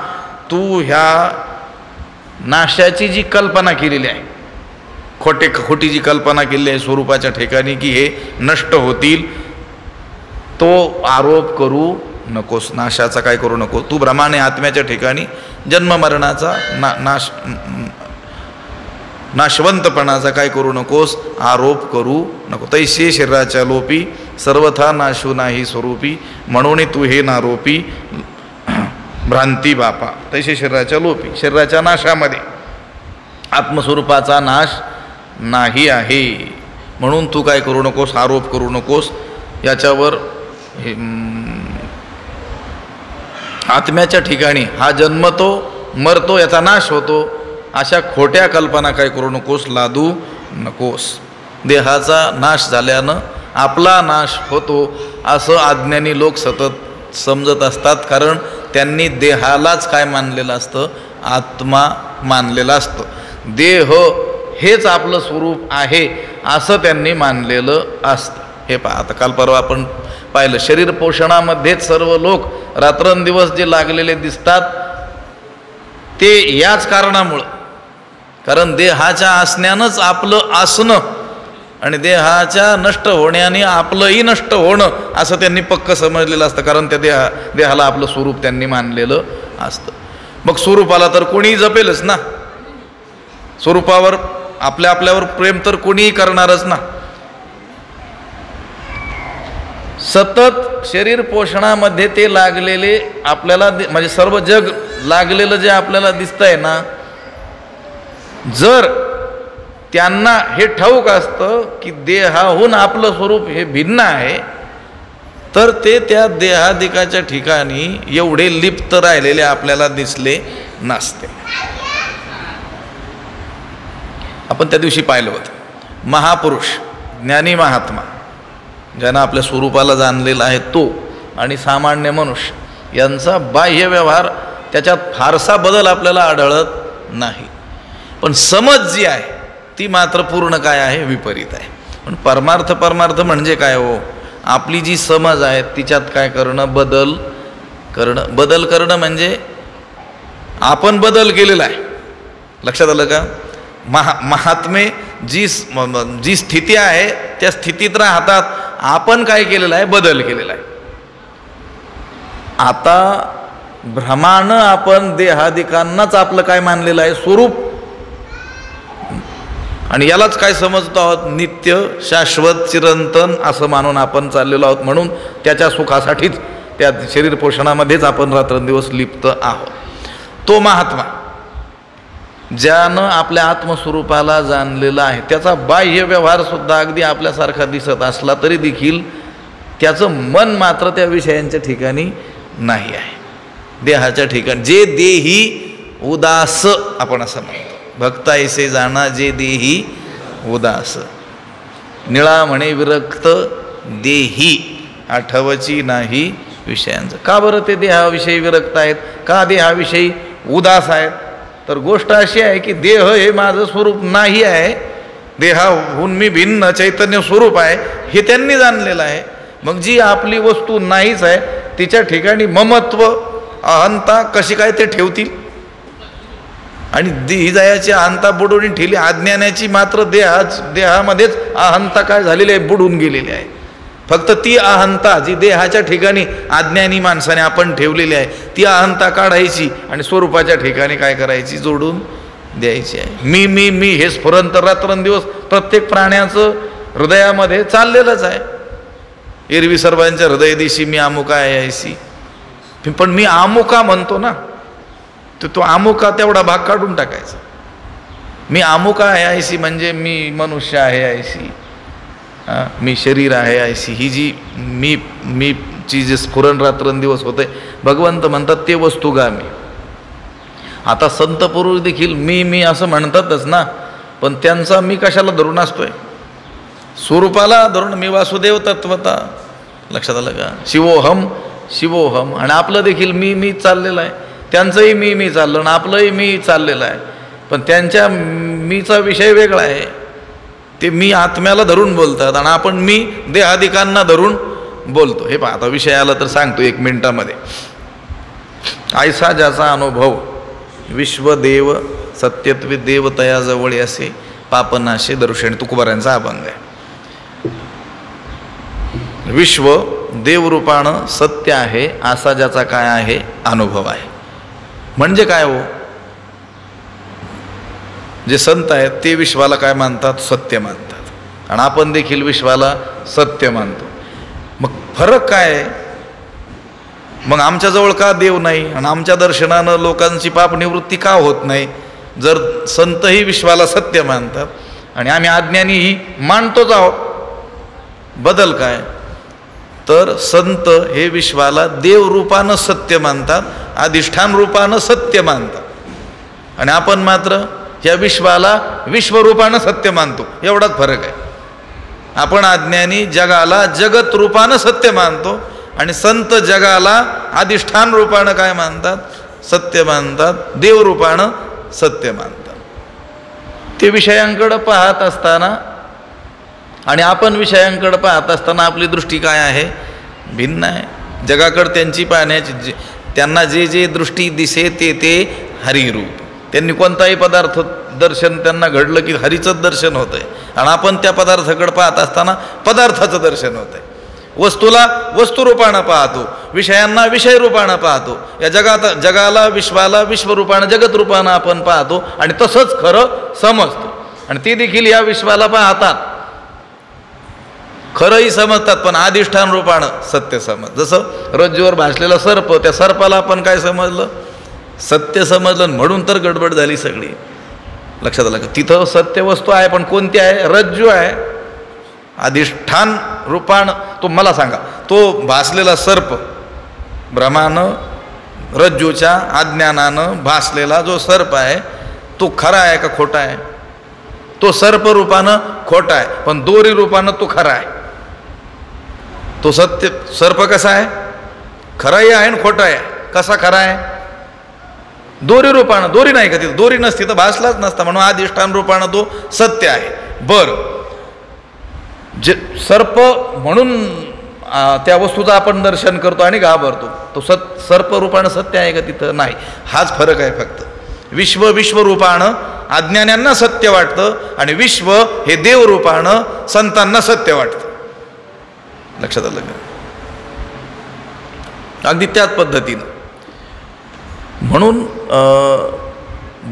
तू ह्या नाशाची जी कल्पना केलेली आहे, खोटी जी कल्पना केली आहे स्वरूपाच्या ठिकाणी की हे नष्ट होतील, तो आरोप करू नकोस. नाशाचा काय करू नको. तू भ्रमाने आत्म्याच्या ठिकाणी जन्ममरणाचा नाशवंतपणाचा काय करू नकोस, आरोप करू नको. तैसे शरीराच्या लोपी सर्वथा नाशू नाही स्वरूपी, म्हणून तू हे नारोपी भ्रांती बापा. तैसे शरीराच्या लोपी, शरीराच्या नाशामध्ये आत्मस्वरूपाचा नाश नाही आहे, म्हणून तू काय करू नकोस, आरोप करू नकोस. याच्यावर आत्म्याच्या ठिकाणी हा जन्मतो मरतो, याचा नाश होतो, अशा खोट्या कल्पना काय करू नकोस, लादू नकोस. देहाचा नाश झाल्यानं आपला नाश होतो असं अज्ञानी लोक सतत समजत असतात, कारण त्यांनी देहालाच काय मानलेलं असतं, आत्मा मानलेला असतं. देह हेच आपलं स्वरूप आहे असं त्यांनी मानलेलं असतं. हे पहा, आता काल परवा आपण पाहिलं, शरीर पोषणामध्येच सर्व लोक रात्रंदिवस जे लागलेले दिसतात ते याच कारणामुळं, कारण देहाच्या असण्यानंच आपलं असणं आणि देहाच्या नष्ट होण्याने आपलंही नष्ट होणं असं त्यांनी पक्क समजलेलं असतं, कारण त्या देहाला आपलं स्वरूप त्यांनी मानलेलं असतं. मग स्वरूपाला तर कोणीही जपेलच ना, स्वरूपावर आपल्यावर प्रेम तर कोणीही करणारच ना. सतत शरीर पोषणामध्ये ते लागलेले आपल्याला म्हणजे सर्व जग लागलेलं जे आपल्याला दिसतंय ना, जर त्यांना हे ठाऊक असतं की देहाहून आपलं स्वरूप हे भिन्न आहे, तर ते त्या देहादिकाच्या ठिकाणी एवढे लिप्त राहिलेले आपल्याला दिसले नसते. आपण त्या दिवशी पाहिलं होतं, महापुरुष ज्ञानी महात्मा ज्यांना आपल्या स्वरूपाला जाणलेला आहे तो आणि सामान्य मनुष्य यांचा बाह्य व्यवहार त्याच्यात फारसा बदल आपल्याला आढळत नाही, पण समज जी आहे ती मात्र पूर्ण काय आहे, विपरीत आहे. पण परमार्थ म्हणजे काय हो, आपली जी समज आहे तिच्यात काय करणं, बदल करणं म्हणजे आपण बदल केलेला आहे. लक्षात आलं का? महात्मे जी स्थिती आहे त्या स्थितीत राहतात, आपण काय केलेलं आहे, बदल केलेला आहे. आता भ्रमानं आपण देहादिकांनाच आपलं काय मानलेलं आहे स्वरूप, आणि यालाच काय समजतो आहोत नित्य शाश्वत चिरंतन असं मानून आपण चाललेलो आहोत. म्हणून त्याच्या सुखासाठीच त्या शरीर पोषणामध्येच आपण रात्रंदिवस लिप्त आहोत. तो महात्मा ज्यानं आपल्या आत्मस्वरूपाला जाणलेला आहे, त्याचा बाह्य व्यवहार सुद्धा अगदी आपल्यासारखा दिसत असला तरी देखील त्याचं मन मात्र त्या विषयांच्या ठिकाणी नाही आहे, देहाच्या ठिकाणी. जे देही उदास आपण असं म्हणतो, भक्त ऐसे जाणा जे देही उदास. निळा म्हणे विरक्त देही आठवची नाही विषयांचं. का बरं ते देहाविषयी विरक्त आहेत, का देहाविषयी उदास आहेत? तर गोष्ट अशी आहे की देह हे माझं स्वरूप नाही आहे, देहाहून मी भिन्न चैतन्य स्वरूप आहे हे त्यांनी जाणलेलं आहे. मग जी आपली वस्तू नाहीच आहे तिच्या ठिकाणी ममत्व अहंता कशी काय ते ठेवतील? आणि देहजायाची अहंता बुडवून ठेवली, अज्ञानाची मात्र देहामध्येच अहंता काय झालेली आहे, बुडून गेलेली आहे. फक्त ती अहंता जी देहाच्या ठिकाणी अज्ञानी माणसाने आपण ठेवलेली आहे ती अहंता काढायची आणि स्वरूपाच्या ठिकाणी काय करायची, जोडून द्यायची आहे. मी मी मी हे स्फुरंत रात्रंदिवस प्रत्येक प्राण्याचं हृदयामध्ये चाललेलंच आहे. एरवी सर्वांच्या हृदयदिशी मी अमुका आहे ऐसी, पण मी अमुका म्हणतो ना, तो अमुका तेवढा भाग काढून टाकायचा. मी अमुका आहे ऐसी म्हणजे मी मनुष्य आहे ऐसी, मी शरीर आहे ऐसी, ही जी मी ची जे स्फुरण रात्रंदिवस होते भगवंत म्हणतात ते वस्तुगामी. आता संत पुरुष देखील मी असं म्हणतातच ना, पण त्यांचा मी कशाला धरून असतोय, स्वरूपाला धरून. मी वासुदेव तत्वता, लक्षात आलं का? शिवोहम शिवोहम. आणि आपलं देखील मी चाललेलं आहे, त्यांचंही मी चाललं आणि आपलंही मी चाललेलं आहे. पण त्यांच्या मीचा विषय वेगळा आहे, ते मी आत्म्याला धरून बोलतात आणि आपण मी देहादिकांना धरून बोलतो. हे पहा, आता विषय आला तर सांगतो 1 मिनिटामध्ये. ऐसा ज्याचा अनुभव विश्वदेव सत्यत्वे देव तयाजवळ असे पापनाशे दर्शन, तुकोबारांचा अभंग आहे. विश्व देवरूपानं सत्य आहे असा ज्याचा काय आहे अनुभव आहे. म्हणजे काय हो, जे संत आहेत ते विश्वाला काय मानतात, सत्य मानतात, आणि आपण देखील विश्वाला सत्य मानतो. मग फरक काय आहे? मग आमच्याजवळ का देव नाही आणि आमच्या दर्शनानं लोकांची पापनिवृत्ती का होत नाही? जर संतही विश्वाला सत्य मानतात आणि आम्ही अज्ञानीही मानतोच आहोत, बदल काय? तर संत हे विश्वाला देवरूपानं सत्य मानतात, अधिष्ठान रूपानं सत्य मानतात, आणि आपण मात्र या विश्वाला विश्वरूपानं सत्य मानतो. एवढाच फरक आहे. आपण अज्ञानी जगाला जगत रूपानं सत्य मानतो आणि संत जगाला अधिष्ठान रूपानं काय मानतात, सत्य मानतात, देवरूपानं सत्य मानतात. ते विषयांकडं पाहत असताना आणि आपण विषयांकडे पाहत असताना आपली दृष्टी काय आहे, भिन्न आहे. जगाकडे त्यांची पाहण्याची, त्यांना जे जे दृष्टी दिसे ते हरिरूप. त्यांनी कोणताही पदार्थ दर्शन त्यांना घडलं की हरीचंच दर्शन होतंय, आणि आपण त्या पदार्थाकडे पाहत असताना पदार्थाचं दर्शन होतंय. वस्तूला वस्तुरूपानं पाहतो, विषयांना विषयरूपानं पाहतो. या जगाला विश्वाला विश्वरूपानं जगतरूपानं आपण पाहतो आणि तसंच खरं समजतो. आणि ते देखील या विश्वाला पाहतात, खरंही समजतात, पण अधिष्ठान रूपानं सत्य समज. जसं रज्जूवर भासलेला सर्प, त्या सर्पाला आपण काय समजलं, सत्य समजलं, म्हणून तर गडबड झाली सगळी. लक्षात आलं का? तिथं सत्य वस्तू आहे, पण कोणती आहे, रज्जू आहे. अधिष्ठान रूपानं तो मला सांगा, तो भासलेला सर्प भ्रमानं रज्जूच्या अज्ञानानं भासलेला जो सर्प आहे तो खरा आहे का खोटा आहे? तो सर्प रूपानं खोटा आहे, पण दोरी रूपानं तो खरा आहे. तो सत्य सर्प कसा आहे, खराही आहे आणि खोटा आहे. कसा खरा आहे? दोरी रूपानं. दोरी नाही का तिथं, दोरी नसती तर भासलाच नसता, म्हणून अधिष्ठान रूपानं तो सत्य आहे. बरं, जे सर्प म्हणून त्या वस्तूचं आपण दर्शन करतो आणि घाबरतो, तो सर्प रूपानं सत्य आहे का तिथं? नाही. हाच फरक आहे फक्त. विश्वरूपानं अज्ञान्यांना सत्य वाटतं आणि विश्व हे देवरूपानं संतांना सत्य वाटतं. लक्षात आलं का? अगदी त्याच पद्धतीनं म्हणून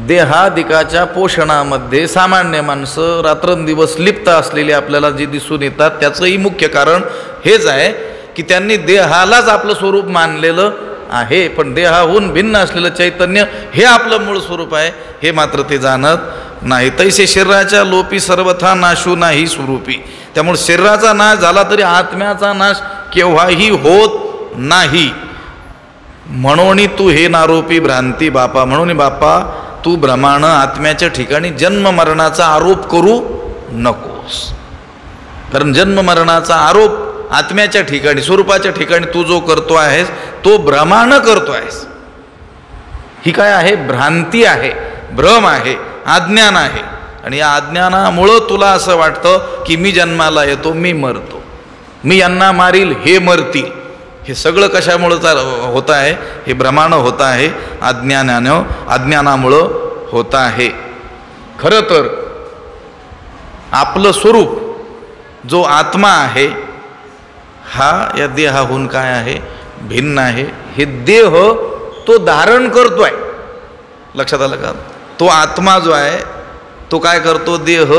देहादिकाच्या पोषणामध्ये सामान्य माणसं रात्रंदिवस लिप्त असलेली आपल्याला जी दिसून येतात, त्याचंही मुख्य कारण हेच आहे की त्यांनी देहालाच आपलं स्वरूप मानलेलं आहे, पण देहाहून भिन्न असलेलं चैतन्य हे आपलं मूळ स्वरूप आहे हे मात्र ते जाणत नाही. तैसे शरीराच्या लोपी सर्वथा नाशू नाही स्वरूपी. त्यामुळे शरीराचा नाश झाला तरी आत्म्याचा नाश केव्हाही होत नाही. म्हणून तू हे नारोपी भ्रांती बापा, म्हणून बापा तू भ्रमानं आत्म्याच्या ठिकाणी जन्म मरणाचा आरोप करू नकोस. कारण जन्म मरणाचा आरोप आत्म्याच्या ठिकाणी, स्वरूपाच्या ठिकाणी तू जो करतो आहेस तो भ्रमानं करतो आहेस. ही काय आहे? भ्रांती आहे, भ्रम आहे, अज्ञान आहे. आणि या अज्ञानामुळं तुला असं वाटतं की मी जन्माला येतो, मी मरतो, मी यांना मारील, हे मरतील. हे सगळं कशामुळं होत आहे? हे भ्रमानं होत आहे, अज्ञानामुळं होत आहे. खरं तर आपलं स्वरूप जो आत्मा आहे हा या देहाहून काय आहे? भिन्न आहे. हे देह तो धारण करतोय. लक्षात आलं का? तो आत्मा जो आहे तो काय करतो? देह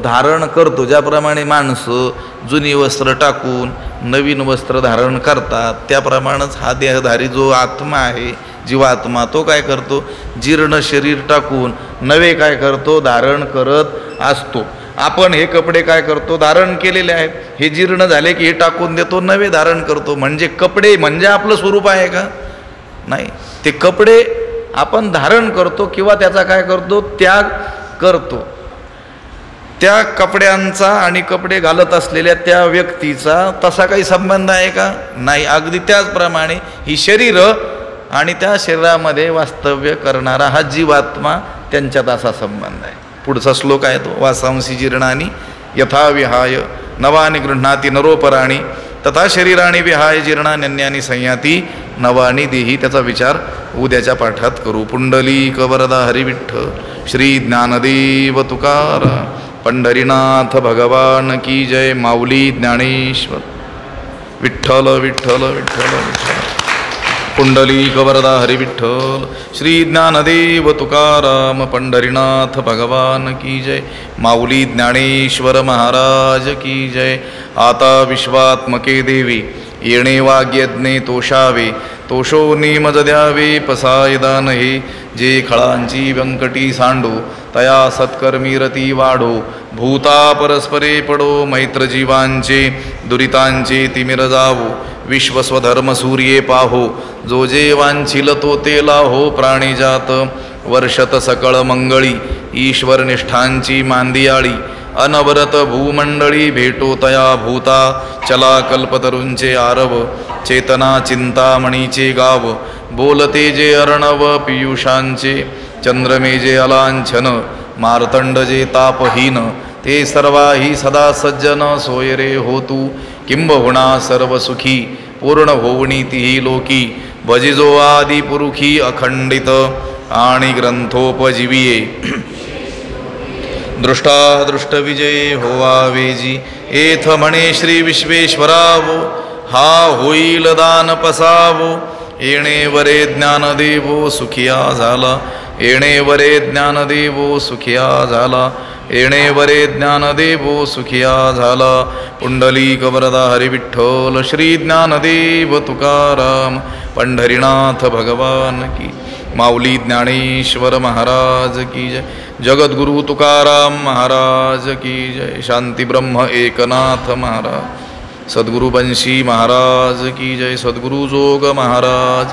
धारण करतो. ज्याप्रमाणे माणसं जुनी वस्त्र टाकून नवीन वस्त्र धारण करतात, त्याप्रमाणेच हा देहधारी जो आत्मा आहे, जीवात्मा, तो काय करतो? जीर्ण शरीर टाकून नवे काय करतो? धारण करत असतो. आपण हे कपडे काय करतो? धारण केलेले आहेत. हे जीर्ण झाले की हे टाकून देतो, नवे धारण करतो. म्हणजे कपडे म्हणजे आपलं स्वरूप आहे का? नाही. ते कपडे आपण धारण करतो किंवा त्याचा काय करतो? त्याग करतो. त्या कपड्यांचा आणि कपडे घालत असलेल्या त्या व्यक्तीचा तसा काही संबंध आहे का? नाही. अगदी त्याचप्रमाणे ही शरीरं आणि त्या शरीरामध्ये वास्तव्य करणारा हा जीवात्मा, त्यांच्यात असा संबंध आहे. पुढचा श्लोक आहे तो, वासांसी जीर्णानी यथा विहाय नवानी गृह्णाती नरोपराणी तथा शरीराणी विहाय जीर्णान्यानी संयाती नवानी देही. त्याचा विचार उद्याच्या पाठात करू. पुंडलीक वरदा हरिविठ्ठल श्री ज्ञानदेव तुकाराम पंढरीनाथ भगवान की जय. माऊली ज्ञानेश्वर विठ्ठल विठ्ठल विठ्ठल विठ्ठल. पुंडलीक वरदा हरिविठ्ठल श्री ज्ञानदेव तुकाराम पंढरीनाथ भगवान की जय. माऊली ज्ञानेश्वर महाराज की जय. आता विश्वात्मके देवी येणे वाग्यज्ञे तोषावे, तोषो निमज द्यावे पसायदान हे. जे खळांची व्यंकटी सांडो तया सत्कर्मी रती वाढो. भूता परस्परे पडो मैत्र जीवांचे, दुरितांचे तिमिर जावो. विश्वस्वधर्म सूर्ये पाहो, जो जे वांछिल तो ते लाहो. प्राणीजात वर्षत सकळ मंगळी, ईश्वर निष्ठांची मांदियाळी. अनवरत भूमंडळी भेटो तया भूता. चला कल्पतरूंचे आरव, चेतना चिंतामणीचे गाव. बोलते जे अर्णव पियुषांचे, चंद्रमे जे अलांछन. मार्तंड जे तापहीन, ते सर्वाही सदा सज्जन. सोयरे होतू किंबहुना सर्व सुखी, पूर्ण होवणी तिही लोकी. भजिजो आदि पुरुखी अखंडित, आणि ग्रंथोपजीविये. दृष्टादृष्ट विजय होवा वेजी, एथ म्हणे श्री विश्वेश्वरावो. हा होईल दान पसावो, येणे वरे ज्ञानदेवो सुखिया झाला. येणे वरे ज्ञानदेवो सुखिया झाला. येणे वरे ज्ञानदेवो सुखिया झाला. पुंडलीक वरदा हरिविठ्ठल श्री ज्ञानदेव तुकाराम पंढरीनाथ भगवान की. माऊली ज्ञानेश्वर महाराज की जय. जगद्गुरु तुकाराम महाराज की जय. शांती ब्रह्म एकनाथ महाराज. सद्गुरु बंशी महाराज की जय. सद्गुरु जोग महाराज.